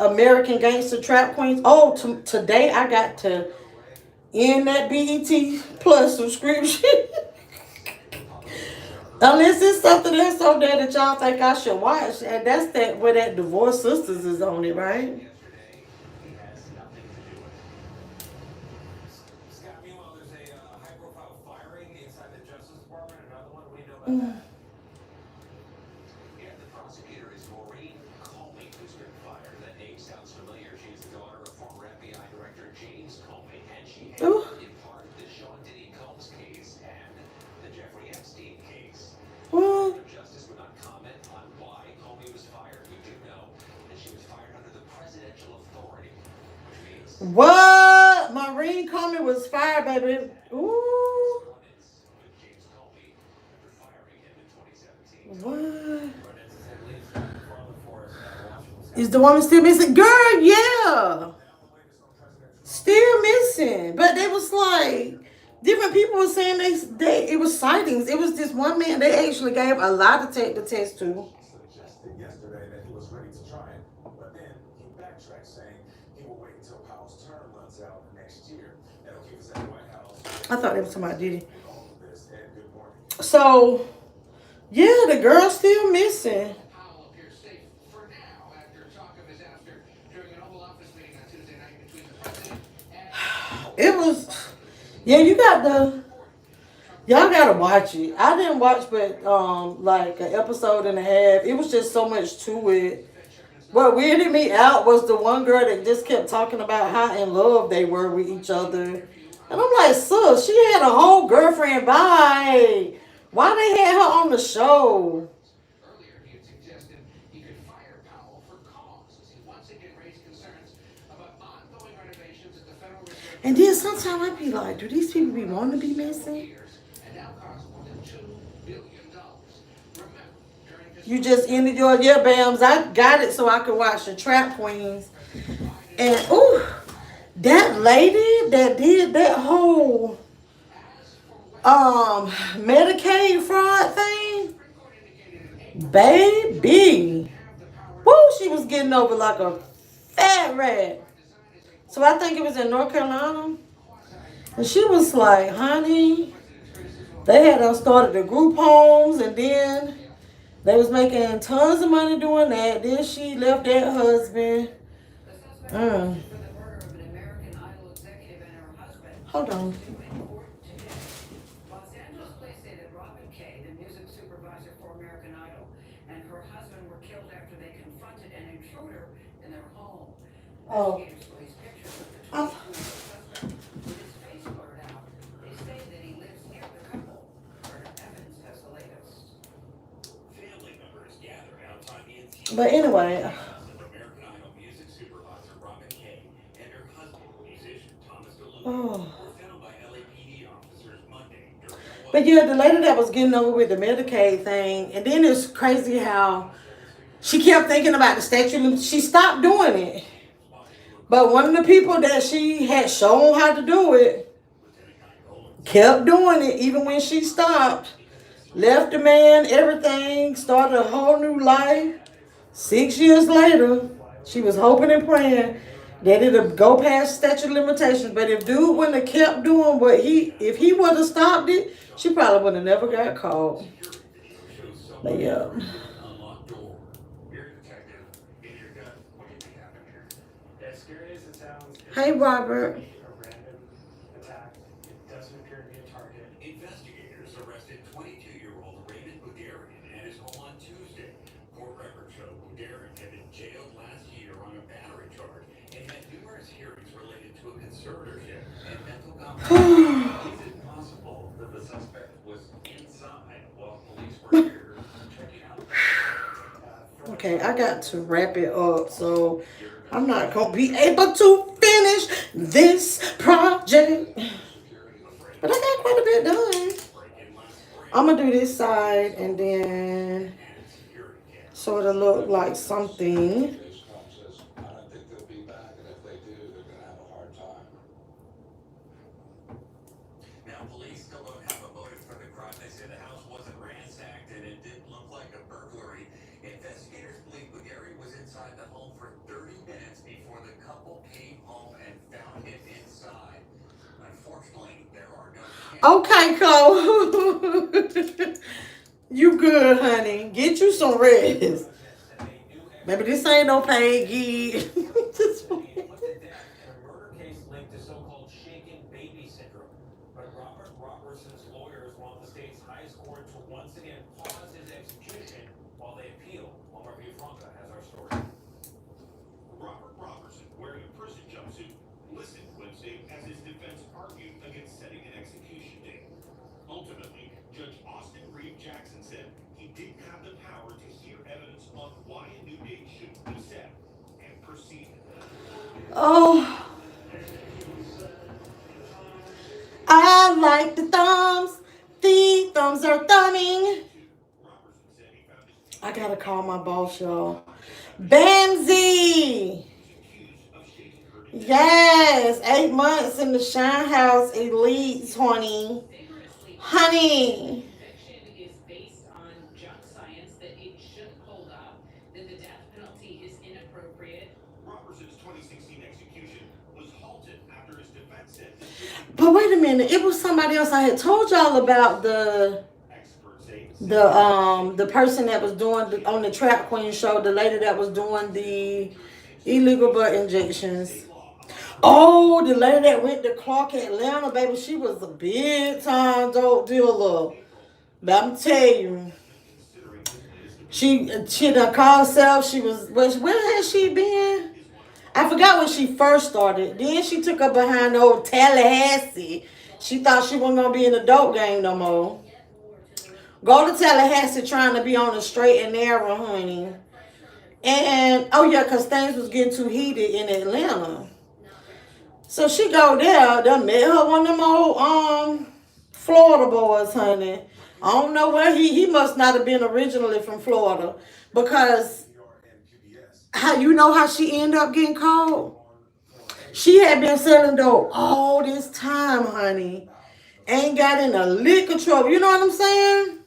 American Gangster Trap Queens. Oh, today I got to in that BET Plus subscription. Unless it's something else on there that y'all think I should watch. And that's that where that Divorced Sisters is on it, right? Yesterday, he has nothing to do with it. Scott, meanwhile, there's a high-profile firing inside the Justice Department. Another one. What do you know about Mm. that? Yeah, the prosecutor is Maureen Comey, who's been fired. That name sounds familiar. She's the daughter of former FBI Director James Comey, and she Ooh. handled in part the Sean Diddy Combs case and the Jeffrey Epstein case. What? The justice would not comment on why Comey was fired. We do know that she was fired under the presidential authority, which means What? Maureen Comey was fired, baby. Ooh. with James Comey after firing him in 2017. What? Ordinance is at least from the forest out of Washington. Is the woman still missing? Girl, yeah. Now, the latest on President Trump. Still missing. But they was like, different people were saying they it was sightings. It was this one man they actually gave a lie detector test to. Suggested yesterday that he was ready to try it, but then he backtracked, saying he will wait until Powell's term runs out next year. That'll keep us at the White House. I thought it was somebody did it. With all of this, and good morning. So, yeah, the girl's still missing. Powell appears safe for now after talk of disaster during an Oval Office meeting on Tuesday night between the president and It was, yeah, y'all gotta watch it. I didn't watch but like an episode and a half. It was just so much to it. What weirded me out was the one girl that just kept talking about how in love they were with each other. And I'm like, sis, she had a whole girlfriend. Bye. Why they had her on the show? earlier he had suggested he could fire Powell for cause as he once again raised concerns about ongoing renovations at the Federal Reserve And then sometimes I be like, do these people be wanting to be missing? years and now cost more than $2 billion. Remember, during his You just ended your year, Bams. I got it so I could watch the Trap Queens. And, ooh, that lady that did that whole Medicaid fraud thing, baby. Woo, she was getting over like a fat rat. So I think it was in North Carolina. And she was like, honey, they had us started the group homes and then they was making tons of money doing that. Then she left that husband. The suspect was arrested for the murder of an American Idol executive and her husband. Hold on. Due in court today. Los Angeles police say that Robin Kay, the music supervisor for American Idol, and her husband were killed after they confronted an intruder in their home. Oh. Investigators released pictures of the Oh. 22-year-old suspect with his face blurred out. They say that he lives near the couple. Vernon Evans has the latest. Family members gathered outside the interior But anyway, of American Idol music supervisor Robin Kay and her husband, musician Thomas DeLuca, oh. were found by LAPD officers Monday during a But yeah, the lady that was getting over with the Medicaid thing, and then it's crazy how she kept thinking about the statute. She stopped doing it. But one of the people that she had shown how to do it kept doing it even when she stopped. Left the man, everything, started a whole new life. 6 years later, she was hoping and praying that it'll go past statute of limitations. But if dude wouldn't have kept doing if he would have stopped it, she probably would have never got caught. But yeah. unlocked door. You're a detective. In your gut, what do you think happened here? As scary as it sounds, it's Hey, Robert. a random attack. It doesn't appear to be a target. Investigators arrested 22-year-old Raymond Budarian at his home on Tuesday. Court records show Budarian had been jailed last year on a battery charge and had numerous hearings related to a conservatorship and mental compromise. Is it possible that the suspect was inside while police were here checking out? Okay, I got to wrap it up, so I'm not gonna be able to finish this project. But I got quite a bit done. I'm gonna do this side and then so it'll look like something. Trump says, I don't think they'll be back, and if they do, they're gonna have a hard time. Now, police still don't have a motive for the crime. They say the house wasn't ransacked and it didn't look like a burglary. Investigators believe Budarian was inside the home for 30 minutes before the couple came home and found him inside. Unfortunately, there are no Okay, Chloe. You good, honey. Get you some rest. Maybe this ain't no paid gig. Put to death in a murder case linked to so-called shaken baby syndrome. But Robert Robertson's lawyers want the state's highest court to once again pause his execution while they appeal. Omar Villafranca has our story. Robert Robertson, wearing a prison jumpsuit, listened Wednesday as his defense argued against setting an execution date. Ultimately, Judge Austin Reeve Jackson said he didn't have the power to hear evidence on why a new date should be set, and proceeded. Oh, I like the thumbs. The thumbs are thumbing. Robertson said he found his I gotta call my boss, y'all. Benzie. accused of shaking her to death. Yes, 8 months in the Shine House Elite 20. Honey. Conviction is based on junk science that it shouldn't hold up, that the death penalty is inappropriate. Robertson's 2016 execution was halted after his defense said But wait a minute, it was somebody else. I had told y'all about the experts say the person that was doing on the Trap Queen show, the lady that was doing the illegal butt injections. Oh, the lady that went to Clark, Atlanta, baby, she was a big time dope dealer. But I'm tell you, she done called herself. She was where has she been? I forgot when she first started. Then she took her behind old Tallahassee. She thought she wasn't gonna be in the dope game no more. Go to Tallahassee trying to be on the straight and narrow, honey. And oh yeah, cause things was getting too heated in Atlanta. So she go there, done met her one of them old Florida boys, honey. I don't know where he must not have been originally from Florida. Because how you know how she ended up getting caught? She had been selling dope all this time, honey. Ain't got in a lick of trouble. You know what I'm saying?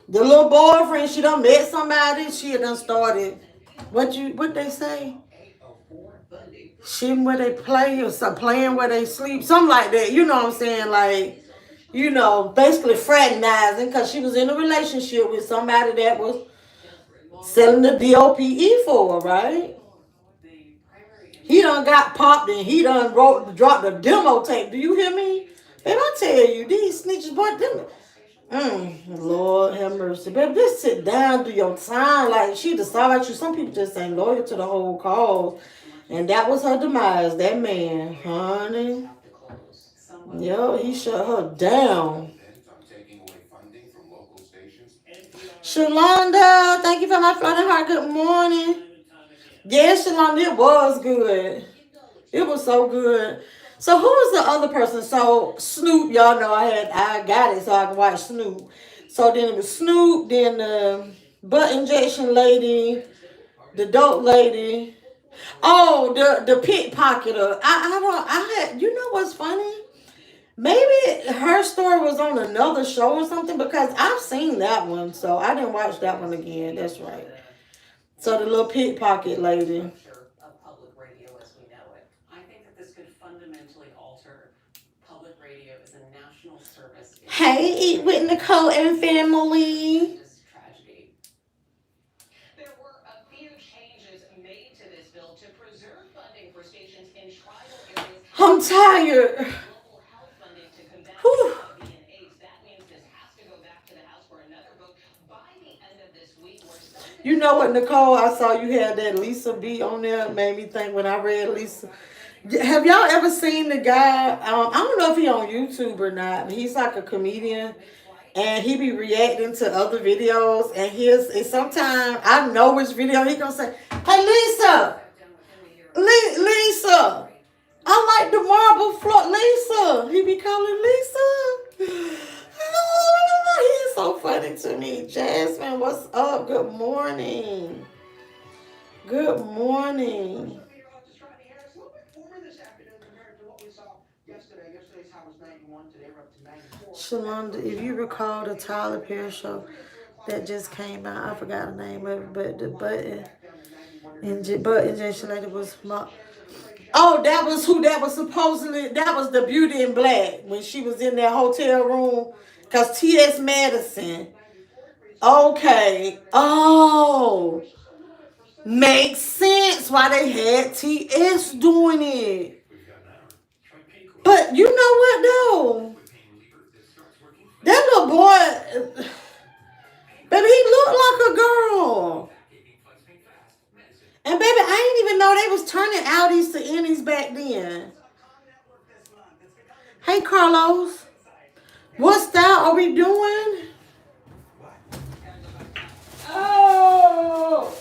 The little boyfriend, she done met somebody, she had done started. What they say? Shit where they play or some playing where they sleep, something like that. You know what I'm saying? Like, you know, basically fraternizing because she was in a relationship with somebody that was selling the DOPE for her, right? He done got popped and he done dropped the demo tape. Do you hear me? Babe, I tell you, these snitches, boy, them. Lord have mercy. Baby, just sit down, do your time. Like, she decided you. Some people just ain't loyal to the whole cause. And that was her demise, that man, honey. Yo, he shut her down. Shalonda, thank you for my floating heart. Good morning. Yes, Shalonda, it was good. It was so good. So who was the other person? So Snoop, y'all know I got it so I can watch Snoop. So then it was Snoop, then the butt injection lady, the dope lady. Oh, the pickpocketer. I had, you know what's funny? Maybe her story was on another show or something because I've seen that one, so I didn't watch that one again. That's right. So the little pickpocket lady. Of public radio as we know it. I think that this could fundamentally alter public radio as a national service. Hey, Eat with Nicole and family. This tragedy. There were a few changes made to this bill to preserve funding for stations in tribal areas. I'm tired. Global health funding to combat Whew. HIV and AIDS. That means this has to go back to the House for another vote by the end of this week. You know what, Nicole? I saw you had that MeLissaB on there. It made me think when I read Lisa. Have y'all ever seen the guy? I don't know if he on YouTube or not. But he's like a comedian. And he be reacting to other videos. And sometimes I know which video he gonna say, hey, Lisa. Lisa. I like the marble floor. Lisa. He be calling Lisa. He's so funny to me. Jasmine, what's up? Good morning. Good morning. Shalonda, if you recall the Tyler Perry show that just came out, I forgot the name of it, but the butt injection lady was Oh, that was who that was supposedly, that was the Beauty in Black when she was in that hotel room. Because T.S. Madison. Okay. Oh. Makes sense why they had T.S. doing it. But you know what though? That little boy, baby, he looked like a girl. And baby, I didn't even know they was turning outies to innies back then. Hey Carlos, what style are we doing? Oh,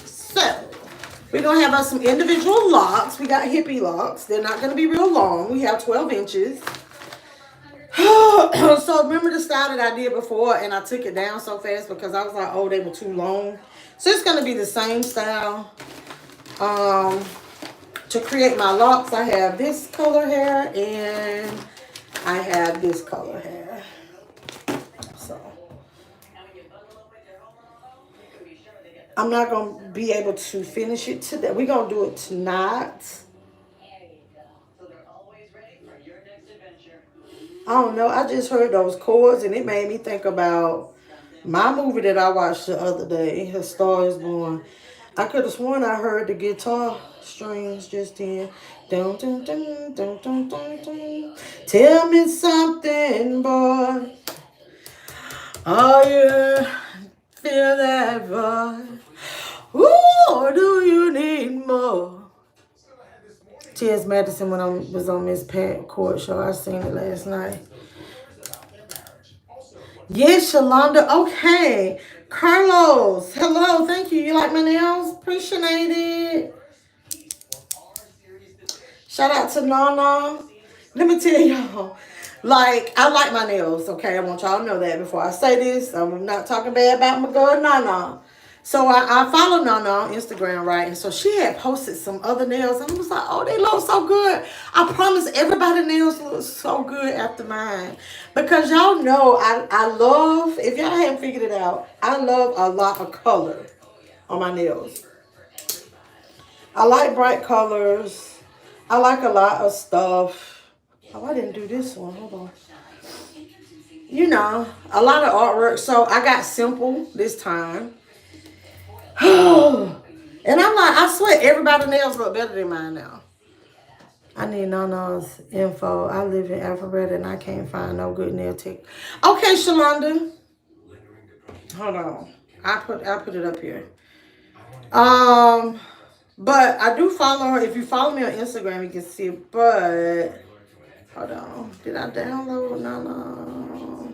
so we're gonna have us some individual locks. We got hippie locks. They're not gonna be real long. We have 12 inches. So remember the style that I did before, and I took it down so fast because I was like, oh, they were too long. So it's gonna be the same style. To create my locks, I have this color hair and I have this color hair. So I'm not gonna be able to finish it today. We're gonna do it tonight. I don't know. I just heard those chords and it made me think about my movie that I watched the other day, A Star Is Born. I could have sworn I heard the guitar strings just then. Dun, dun, dun, dun, dun, dun, dun. Tell me something, boy. Oh, yeah. Feel that voice. Ooh, do you need more? T.S. Madison when I was on Miss Pat Court show. I seen it last night. Yes, Shalonda. Okay. Carlos. Hello. Thank you. You like my nails? Appreciate it. Shout out to Nana. Let me tell y'all. Like, I like my nails, okay? I want y'all to know that before I say this. I'm not talking bad about my girl Nana. So I follow Nana on Instagram, right? And so she had posted some other nails. And I was like, oh, they look so good. I promise everybody's nails look so good after mine. Because y'all know I love, if y'all haven't figured it out, I love a lot of color on my nails. I like bright colors. I like a lot of stuff. Oh, I didn't do this one. Hold on. You know, a lot of artwork. So I got simple this time. And I'm like, I swear everybody's nails look better than mine now. I need Nana's info. I live in Alpharetta and I can't find no good nail tech. Okay, Shalonda. Hold on. I put it up here. But I do follow her. If you follow me on Instagram, you can see it. But hold on. Did I download? No.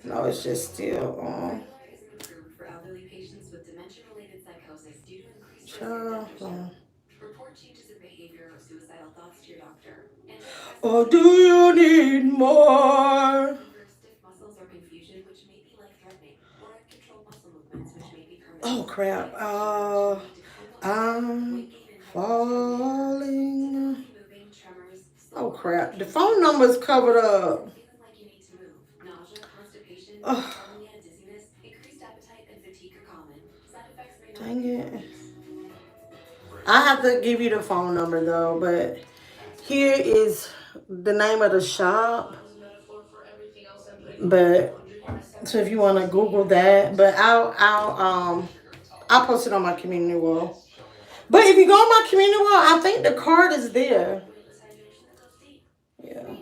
No, it's just still on. Or do you need more? Oh crap. I'm falling. Oh crap. The phone number's covered up. Oh. Dang it. I have to give you the phone number though, but here is the name of the shop. But so if you want to Google that, but I'll post it on my community wall. But if you go on my community wall, I think the card is there. Yeah.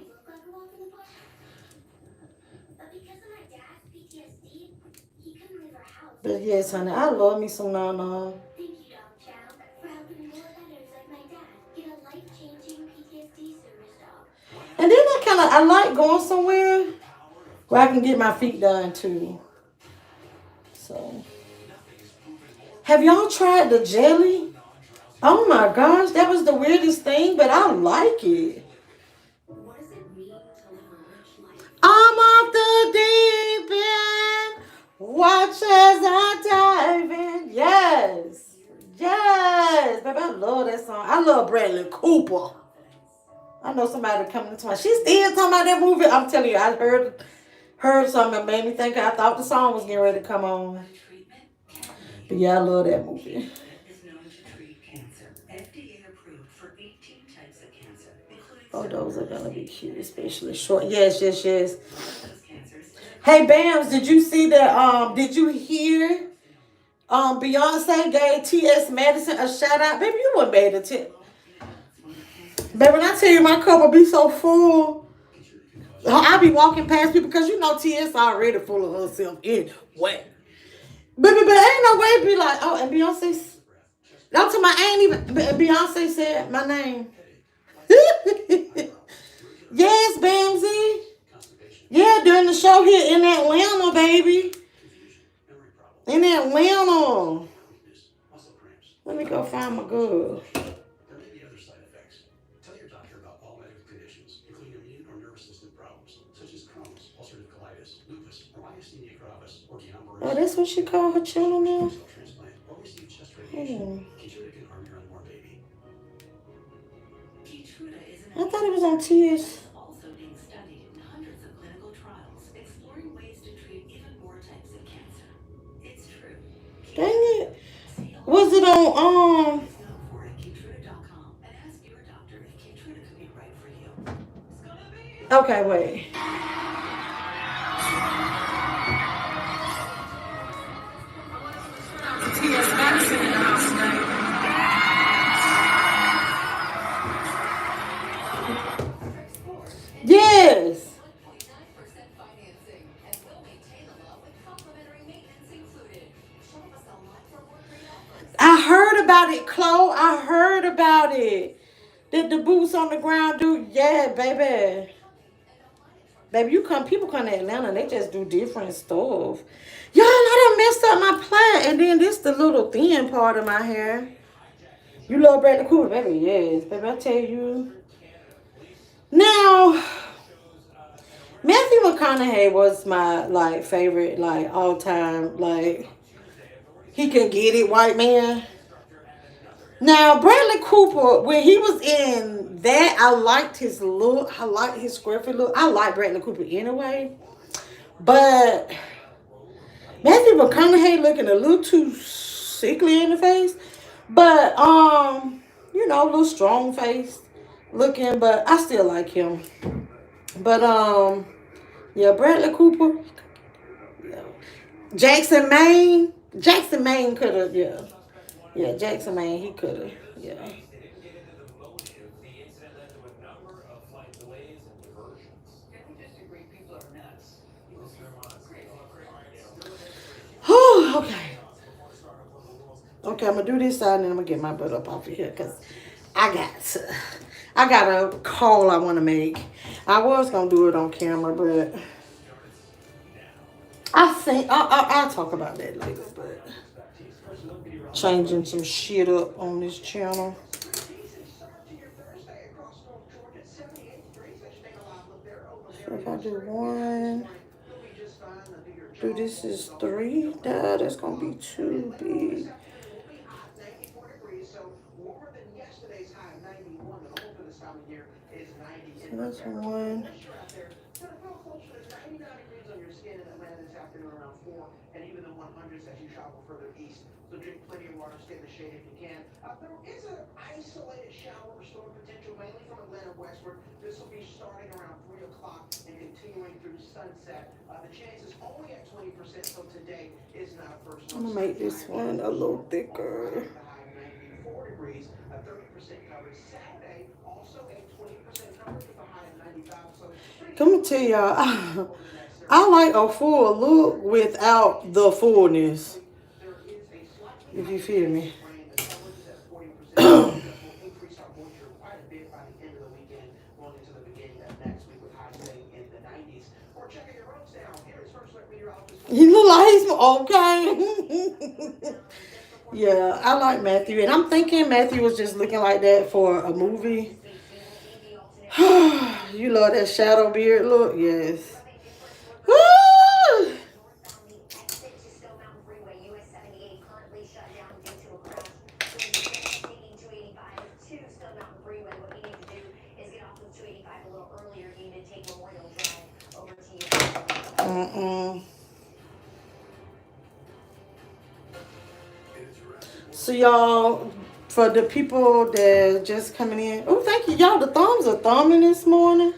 But yes, honey, I love me some Nana. And then I like going somewhere where I can get my feet done too. So, have y'all tried the jelly? Oh my gosh, that was the weirdest thing, but I like it. I'm off the deep end. Watch as I dive in. Yes. Yes. Baby, I love that song. I love Bradley Cooper. I know somebody coming to my. She's still talking about that movie. I'm telling you, I heard something that made me think. I thought the song was getting ready to come on. But yeah, I love that movie. Oh, those are gonna be cute, especially short. Yes, yes, yes. Hey, Bams, did you see that? Did you hear? Beyonce gave T.S. Madison a shout out. Baby, you wouldn't be able to tell. Baby, when I tell you my cup will be so full, I be walking past people because you know T.S. already full of herself anyway. Baby, but ain't no way it be like, oh, and Beyonce. No, to my ain't even. Beyonce said my name. Yes, Bamsy. Yeah, during the show here in Atlanta, baby. In Atlanta. Let me go find my girl. There may be other side effects. Tell your doctor about all medical conditions, including immune or nervous system problems, such as Crohn's, ulcerative colitis, lupus, or myasthenia gravis, or Guillain-Barré. Oh, that's what she called her channel now? Transplant, or receive chest radiation. Keytruda can arm your unborn baby. I thought it was on TS. Also being studied in hundreds of clinical trials, exploring ways to treat even more types of cancer. It's true. Dang it. Was it on Keytruda.com and ask your doctor if Keytruda could be right for you. Okay, wait. T.S. Madison in the house tonight. Yes. I heard about it, Chloe. I heard about it. Did the boots on the ground do? Yeah, baby. Baby, people come to Atlanta, they just do different stuff. Y'all, I done messed up my plait. And then this the little thin part of my hair. You love Bradley Cooper, baby? Yes, baby, I tell you. Now, Matthew McConaughey was my, like, favorite, like, all-time, like, he can get it, white man. Now, Bradley Cooper, when he was in that, I liked his look. I liked his scruffy look. I like Bradley Cooper anyway. But Matthew McConaughey looking a little too sickly in the face. But, you know, a little strong face looking. But I still like him. But, yeah, Bradley Cooper. Yeah. Jackson Maine could have, yeah. Yeah, Jackson Maine, he could have, yeah. Okay. Okay, I'm gonna do this side and then I'm gonna get my butt up off of here because I got a call I want to make. I was gonna do it on camera, but I think I'll talk about that later. But changing some shit up on this channel. So if I do one, do this is 3, that's gonna be too big. So that's 1. And even the 100s as you travel further east. So drink plenty of water, stay in the shade if you can. There is an isolated shower or storm potential mainly from Atlanta westward. This will be starting around 3 o'clock and continuing through sunset. The chance is only at 20%, so today is not a first. I'm gonna make this one a little thicker. 94 degrees, 30% coverage. Saturday also a 20% coverage with a high of 95. So Let me tell y'all, I like a full look without the fullness. If you feel me. He look like he's okay. Yeah, I like Matthew. And I'm thinking Matthew was just looking like that for a movie. You love that shadow beard look? Yes. Woo! So y'all, for the people that just coming in. Oh, thank you, y'all. The thumbs are thumbing this morning.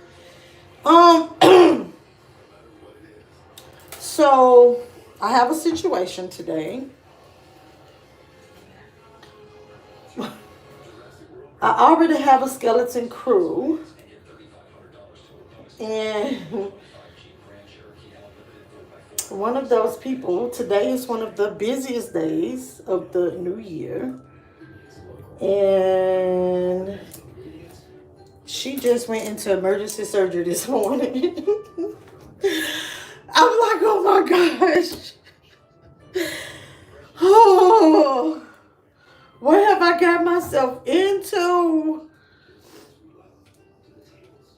So I have a situation today. I already have a skeleton crew, and one of those people, today is one of the busiest days of the new year, and she just went into emergency surgery this morning. I'm like, oh my gosh. Oh, what have I got myself into?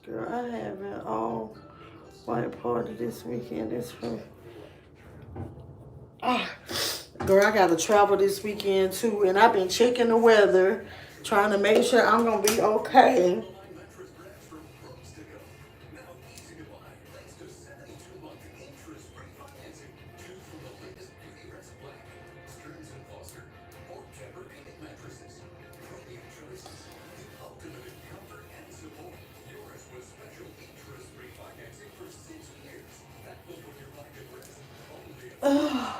Girl, I haven't all white party this weekend. This from girl, I gotta travel this weekend too, and I've been checking the weather, trying to make sure I'm gonna be okay. Oh.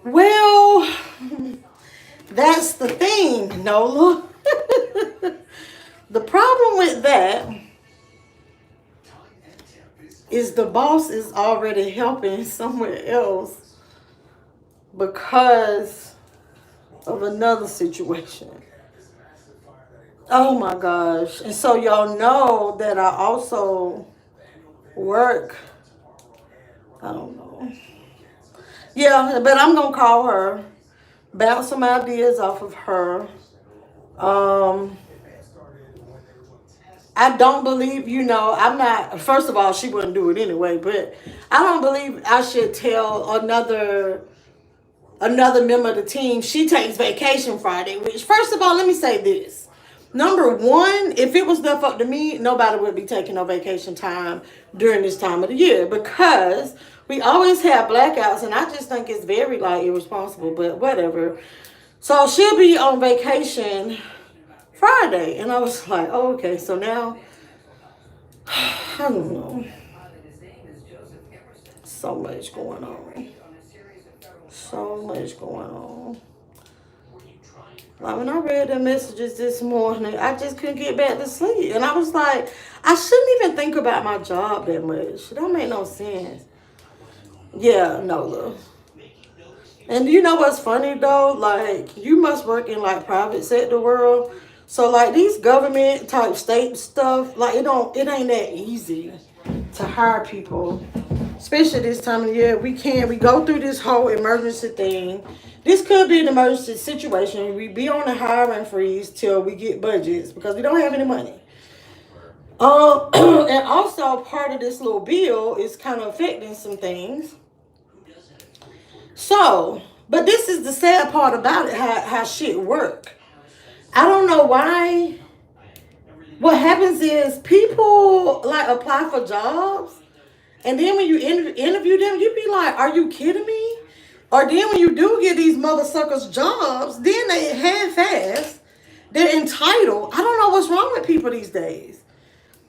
Well, that's the thing, Nola. The problem with that is the boss is already helping somewhere else because of another situation. Oh my gosh. And so y'all know that I also work. I don't know. Yeah, but I'm going to call her, bounce some ideas off of her. I don't believe, I'm not, first of all, she wouldn't do it anyway, but I don't believe I should tell another member of the team she takes vacation Friday, which, first of all, let me say this. Number one, if it was left up to me, nobody would be taking no vacation time during this time of the year because we always have blackouts, and I just think it's very, irresponsible, but whatever. So she'll be on vacation Friday, and I was like, oh, okay, so now, I don't know. So much going on. Like, when I read the messages this morning, I just couldn't get back to sleep. And I was like, I shouldn't even think about my job that much. It don't make no sense. Yeah, Nola. And you know what's funny, though? Like, you must work in, private sector world. So, these government type state stuff, it ain't that easy to hire people. Especially this time of the year. We go through this whole emergency thing. This could be an emergency situation. We be on a hiring freeze till we get budgets because we don't have any money. And also part of this little bill is kind of affecting some things. So, but this is the sad part about it, how shit work. I don't know why. What happens is people apply for jobs, and then when you interview them, you be like, are you kidding me? Or then when you do get these mother suckers jobs, then they half-ass. They're entitled. I don't know what's wrong with people these days.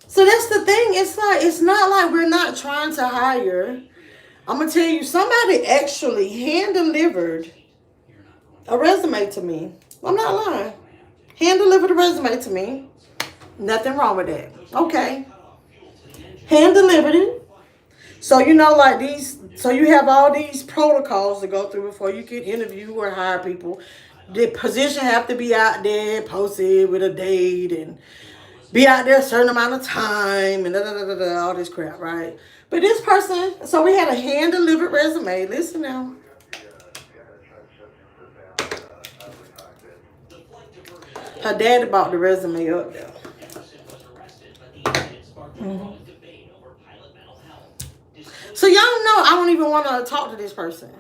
So that's the thing. It's not like we're not trying to hire. I'm going to tell you, somebody actually hand-delivered a resume to me. I'm not lying. Hand-delivered a resume to me. Nothing wrong with that. Okay. Hand-delivered it. So, so you have all these protocols to go through before you can interview or hire people. The position have to be out there, posted with a date, and be out there a certain amount of time, and all this crap, right? But this person, so we had a hand-delivered resume. Listen now. Her daddy bought the resume up there. So y'all know I even want to talk to this person.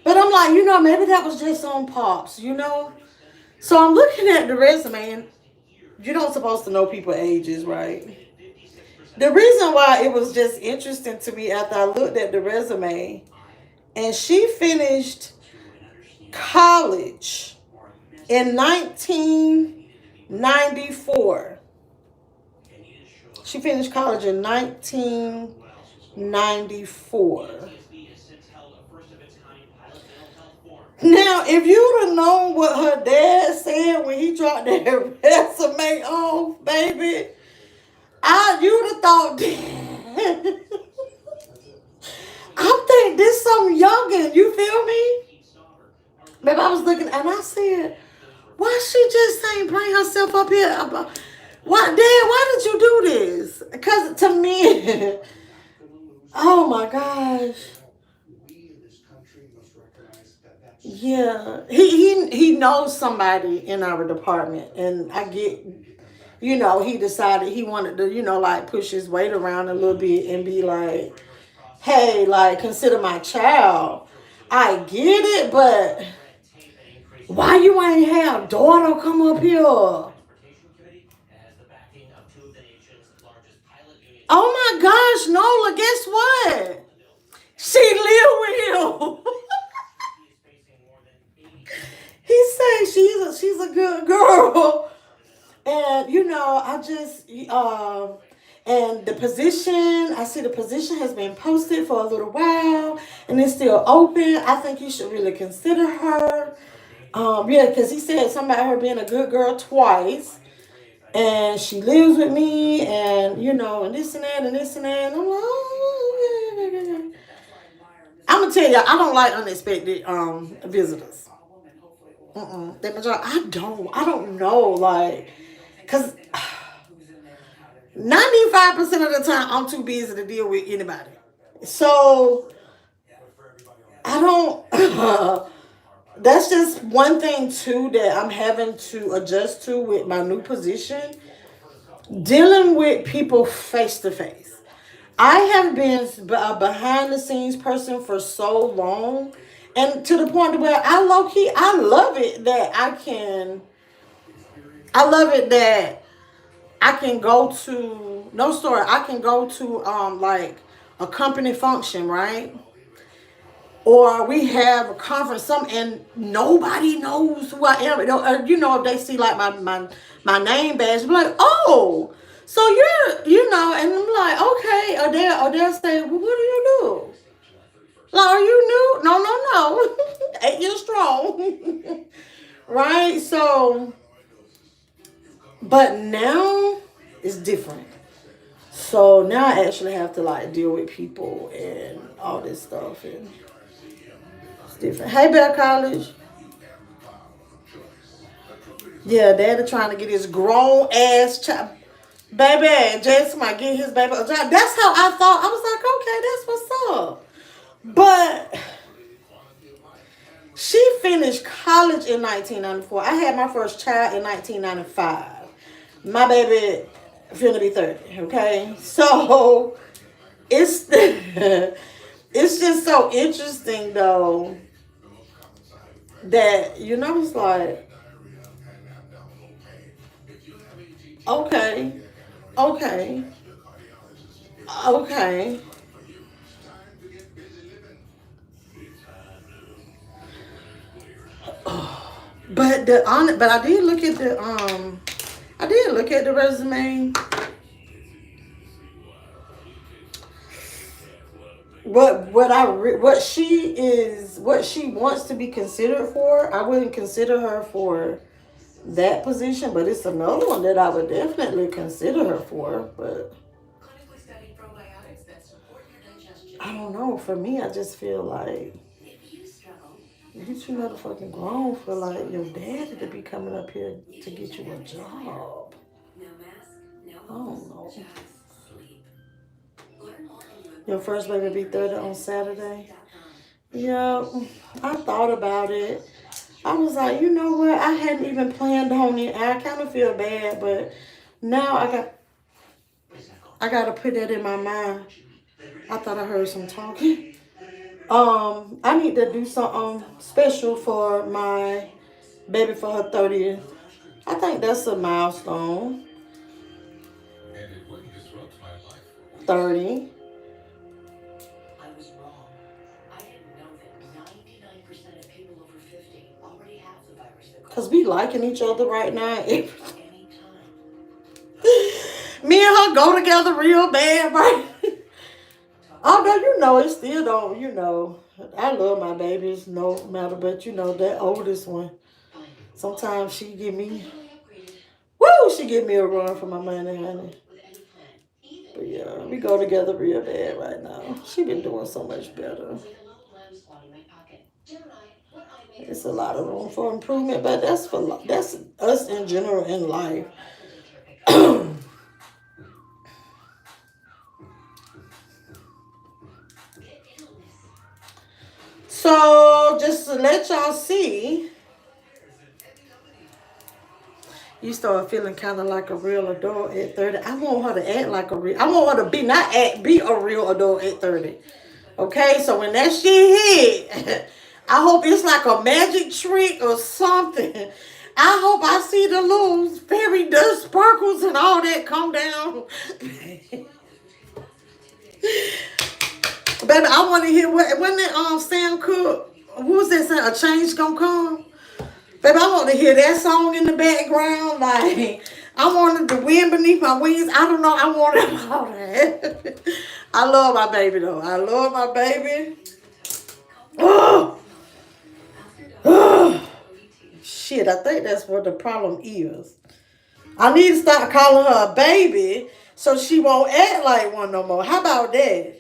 But I'm like, you know, maybe that was just on Pops, you know? So I'm looking at the resume, and you don't supposed to know people's ages, right? The reason why it was just interesting to me after I looked at the resume, and she finished college in 1994. She finished college in 1994. Now, if you'd have known what her dad said when he dropped that resume off, baby, you'd have thought, I'm thinking this some youngin', you feel me? Baby, I was looking and I said, why she just ain't bring herself up here? Why, Dad, why did you do this? Because to me, oh my gosh. Yeah, he knows somebody in our department, and I get, you know, he decided he wanted to, you know, like push his weight around a little bit and be like, hey, like consider my child. I get it, but why you ain't have daughter come up here? Oh my gosh, Nola, guess what? She live with him. He said she's a good girl. And you know, I just and the position, I see the position has been posted for a little while and it's still open. I think you should really consider her. Yeah, because he said something about her being a good girl twice. And she lives with me, and you know, and this and that, and this and that. And I'm like, oh, yeah. I'm gonna tell you, I don't like unexpected visitors. That majority, I don't know, like, cause 95% of the time I'm too busy to deal with anybody. So I don't. That's just one thing too that I'm having to adjust to with my new position. Dealing with people face to face. I have been a behind the scenes person for so long, and to the point where I low key, I love it that I love it that I can go to, no story, I can go to like a company function, right? Or we have a conference, and nobody knows who I am. You know, if they see like my name badge, be like, oh, so you're, you know, and I'm like, okay. Or they'll say, well, what do you do? Like, are you new? No. 8 years strong. Right? So, but now it's different. So now I actually have to like deal with people and all this stuff, and it's different. Hey, Bell College. Yeah, Daddy trying to get his grown ass child. Baby, Jason might get his baby a job. That's how I thought. I was like, okay, that's what's up. But she finished college in 1994. I had my first child in 1995. My baby finna be 30, okay? So it's it's just so interesting though that, you know, it's like, okay, okay, okay. But I did look at the resume. What she wants to be considered for, I wouldn't consider her for that position, but it's another one that I would definitely consider her for. But I don't know. For me, I just feel like you too motherfucking grown for like your daddy to be coming up here to get you a job. I don't know. Your first baby be 30 on Saturday. Yeah, I thought about it. I was like, you know what? I hadn't even planned on it. I kind of feel bad, but now I got to put that in my mind. I thought I heard some talking. I need to do something special for my baby for her 30th. I think that's a milestone. And it wouldn't disrupt my life for weeks. 30. I was wrong. I didn't know that 99% of people over 50 already have the virus that Because causes we liking each other right now. any time. Me and her go together real bad, right? Although, you know, it still don't, you know. I love my babies no matter, but you know, that oldest one. Sometimes she give me, woo, she give me a run for my money, honey. But yeah, we go together real bad right now. She been doing so much better. It's a lot of room for improvement, but that's us in general in life. So just to let y'all see, you start feeling kind of like a real adult at 30. I want her to act like a real. I want her to be a real adult at 30. Okay, so when that shit hit, I hope it's like a magic trick or something. I hope I see the little fairy dust sparkles and all that come down. Baby, I want to hear wasn't that Sam Cooke? Who was that saying? A change gonna come? Baby, I want to hear that song in the background. Like, I wanted the wind beneath my wings. I don't know. I wanted all that. I love my baby, though. I love my baby. Oh, oh. Shit, I think that's what the problem is. I need to start calling her a baby so she won't act like one no more. How about that?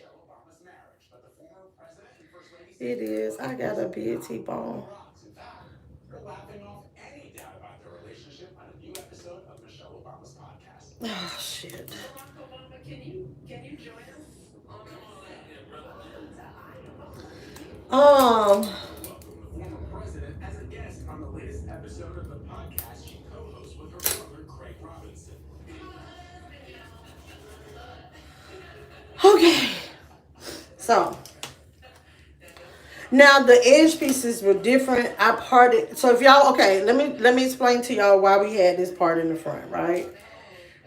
It is. I got a big T-bone. They're laughing off any doubt about their relationship on a new episode of Michelle Obama's podcast. Oh, shit. Barack Obama, can you join us? Welcome the former president as a guest on the latest episode of the podcast she co-hosts with her brother Craig Robinson. Okay. So now the edge pieces were different. I parted. So if y'all okay, let me explain to y'all why we had this part in the front, right?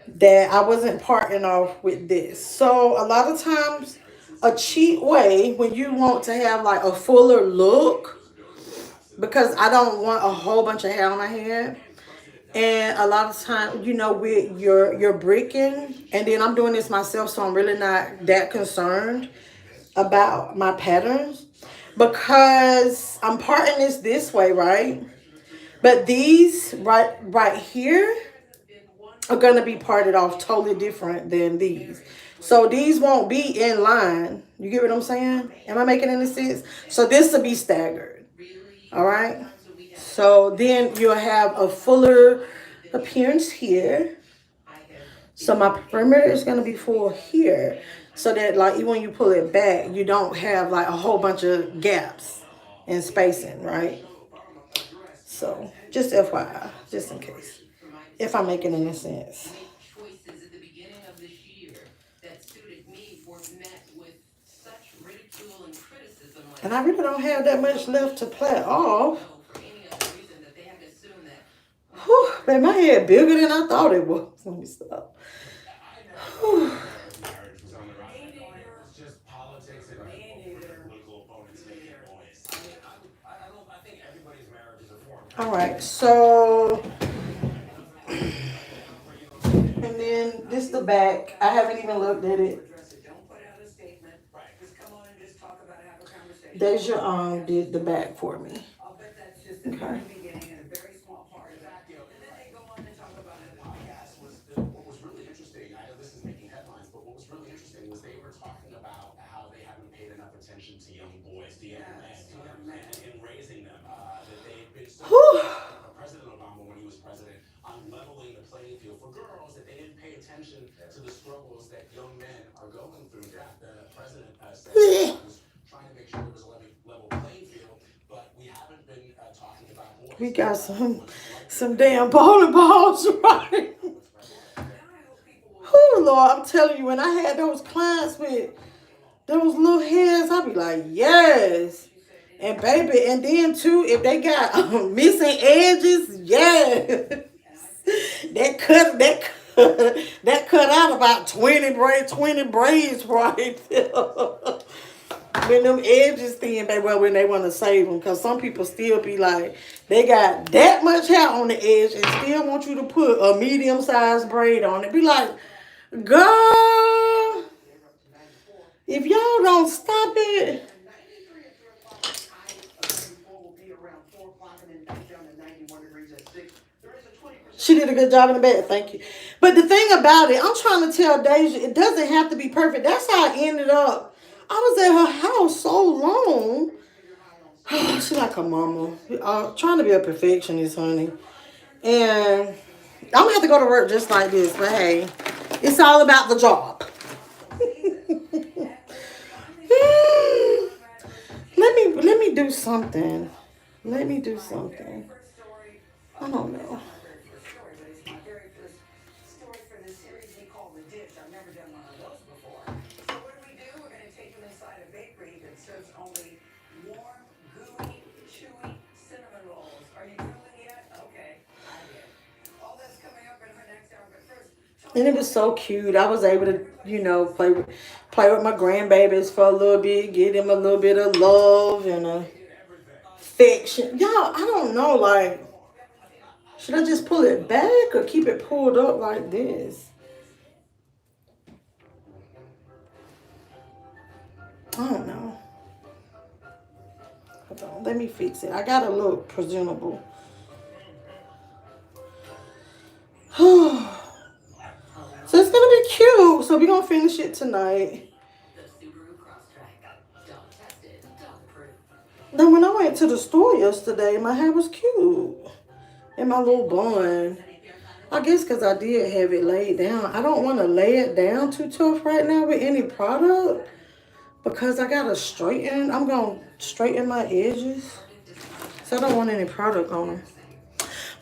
That I wasn't parting off with this. So a lot of times, a cheap way when you want to have like a fuller look, because I don't want a whole bunch of hair on my head. And a lot of times, you know, with your bricking, and then I'm doing this myself, so I'm really not that concerned about my patterns because I'm parting this way, right? But these right here are gonna be parted off totally different than these. So these won't be in line. You get what I'm saying? Am I making any sense? So this will be staggered. All right. So then you'll have a fuller appearance here. So my perimeter is going to be full here. So that like when you pull it back, you don't have like a whole bunch of gaps in spacing, right? So just FYI, just in case. If I'm making any sense. And I really don't have that much left to plait off. Whew, man, my head bigger than I thought it was. Let me stop. Whew. It's just politics and political opponents making noise. I think everybody's marriages are formed. All right, so and then this the back. I haven't even looked at it. There's your did the back for me. Okay. What was really interesting, I know this is making headlines, but what was really interesting was they were talking about how they haven't paid enough attention to young boys, to young men, in raising them. That they've been so President Obama, when he was president, on leveling the playing field for girls, that they didn't pay attention to the struggles that young men are going through. The president said he was trying to make sure there was a level playing field, but we haven't been talking about boys. We got some damn bowling balls, right? Oh Lord, I'm telling you, when I had those clients with those little hairs, I be like, yes. And baby, and then too, if they got missing edges, yes. That cut out about 20 braids right there. When them edges thin, baby, well, when they want to save them. Because some people still be like, they got that much hair on the edge and still want you to put a medium-sized braid on it. Be like, girl, if y'all don't stop it. She did a good job in the bed, thank you. But the thing about it, I'm trying to tell Deja, it doesn't have to be perfect. That's how I ended up. I was at her house so long. She like her mama. Trying to be a perfectionist, honey. And I'm going to have to go to work just like this. But hey, it's all about the job. Let me do something. Let me do something. I don't know. And it was so cute. I was able to, you know, play with my grandbabies for a little bit, give them a little bit of love and affection. Y'all, I don't know, like, should I just pull it back or keep it pulled up like this? I don't know. Hold on, let me fix it. I gotta look presentable. So it's gonna be cute. So we're gonna finish it tonight. Then when I went to the store yesterday, my hair was cute. And my little bun. I guess because I did have it laid down. I don't want to lay it down too tough right now with any product. Because I gotta straighten. I'm gonna straighten my edges. So I don't want any product on them.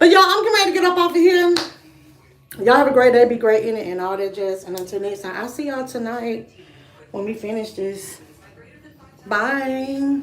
But y'all, I'm getting ready to get up off of here. Y'all have a great day, be great in it, and all that jazz. And until next time, I'll see y'all tonight when we finish this. Bye.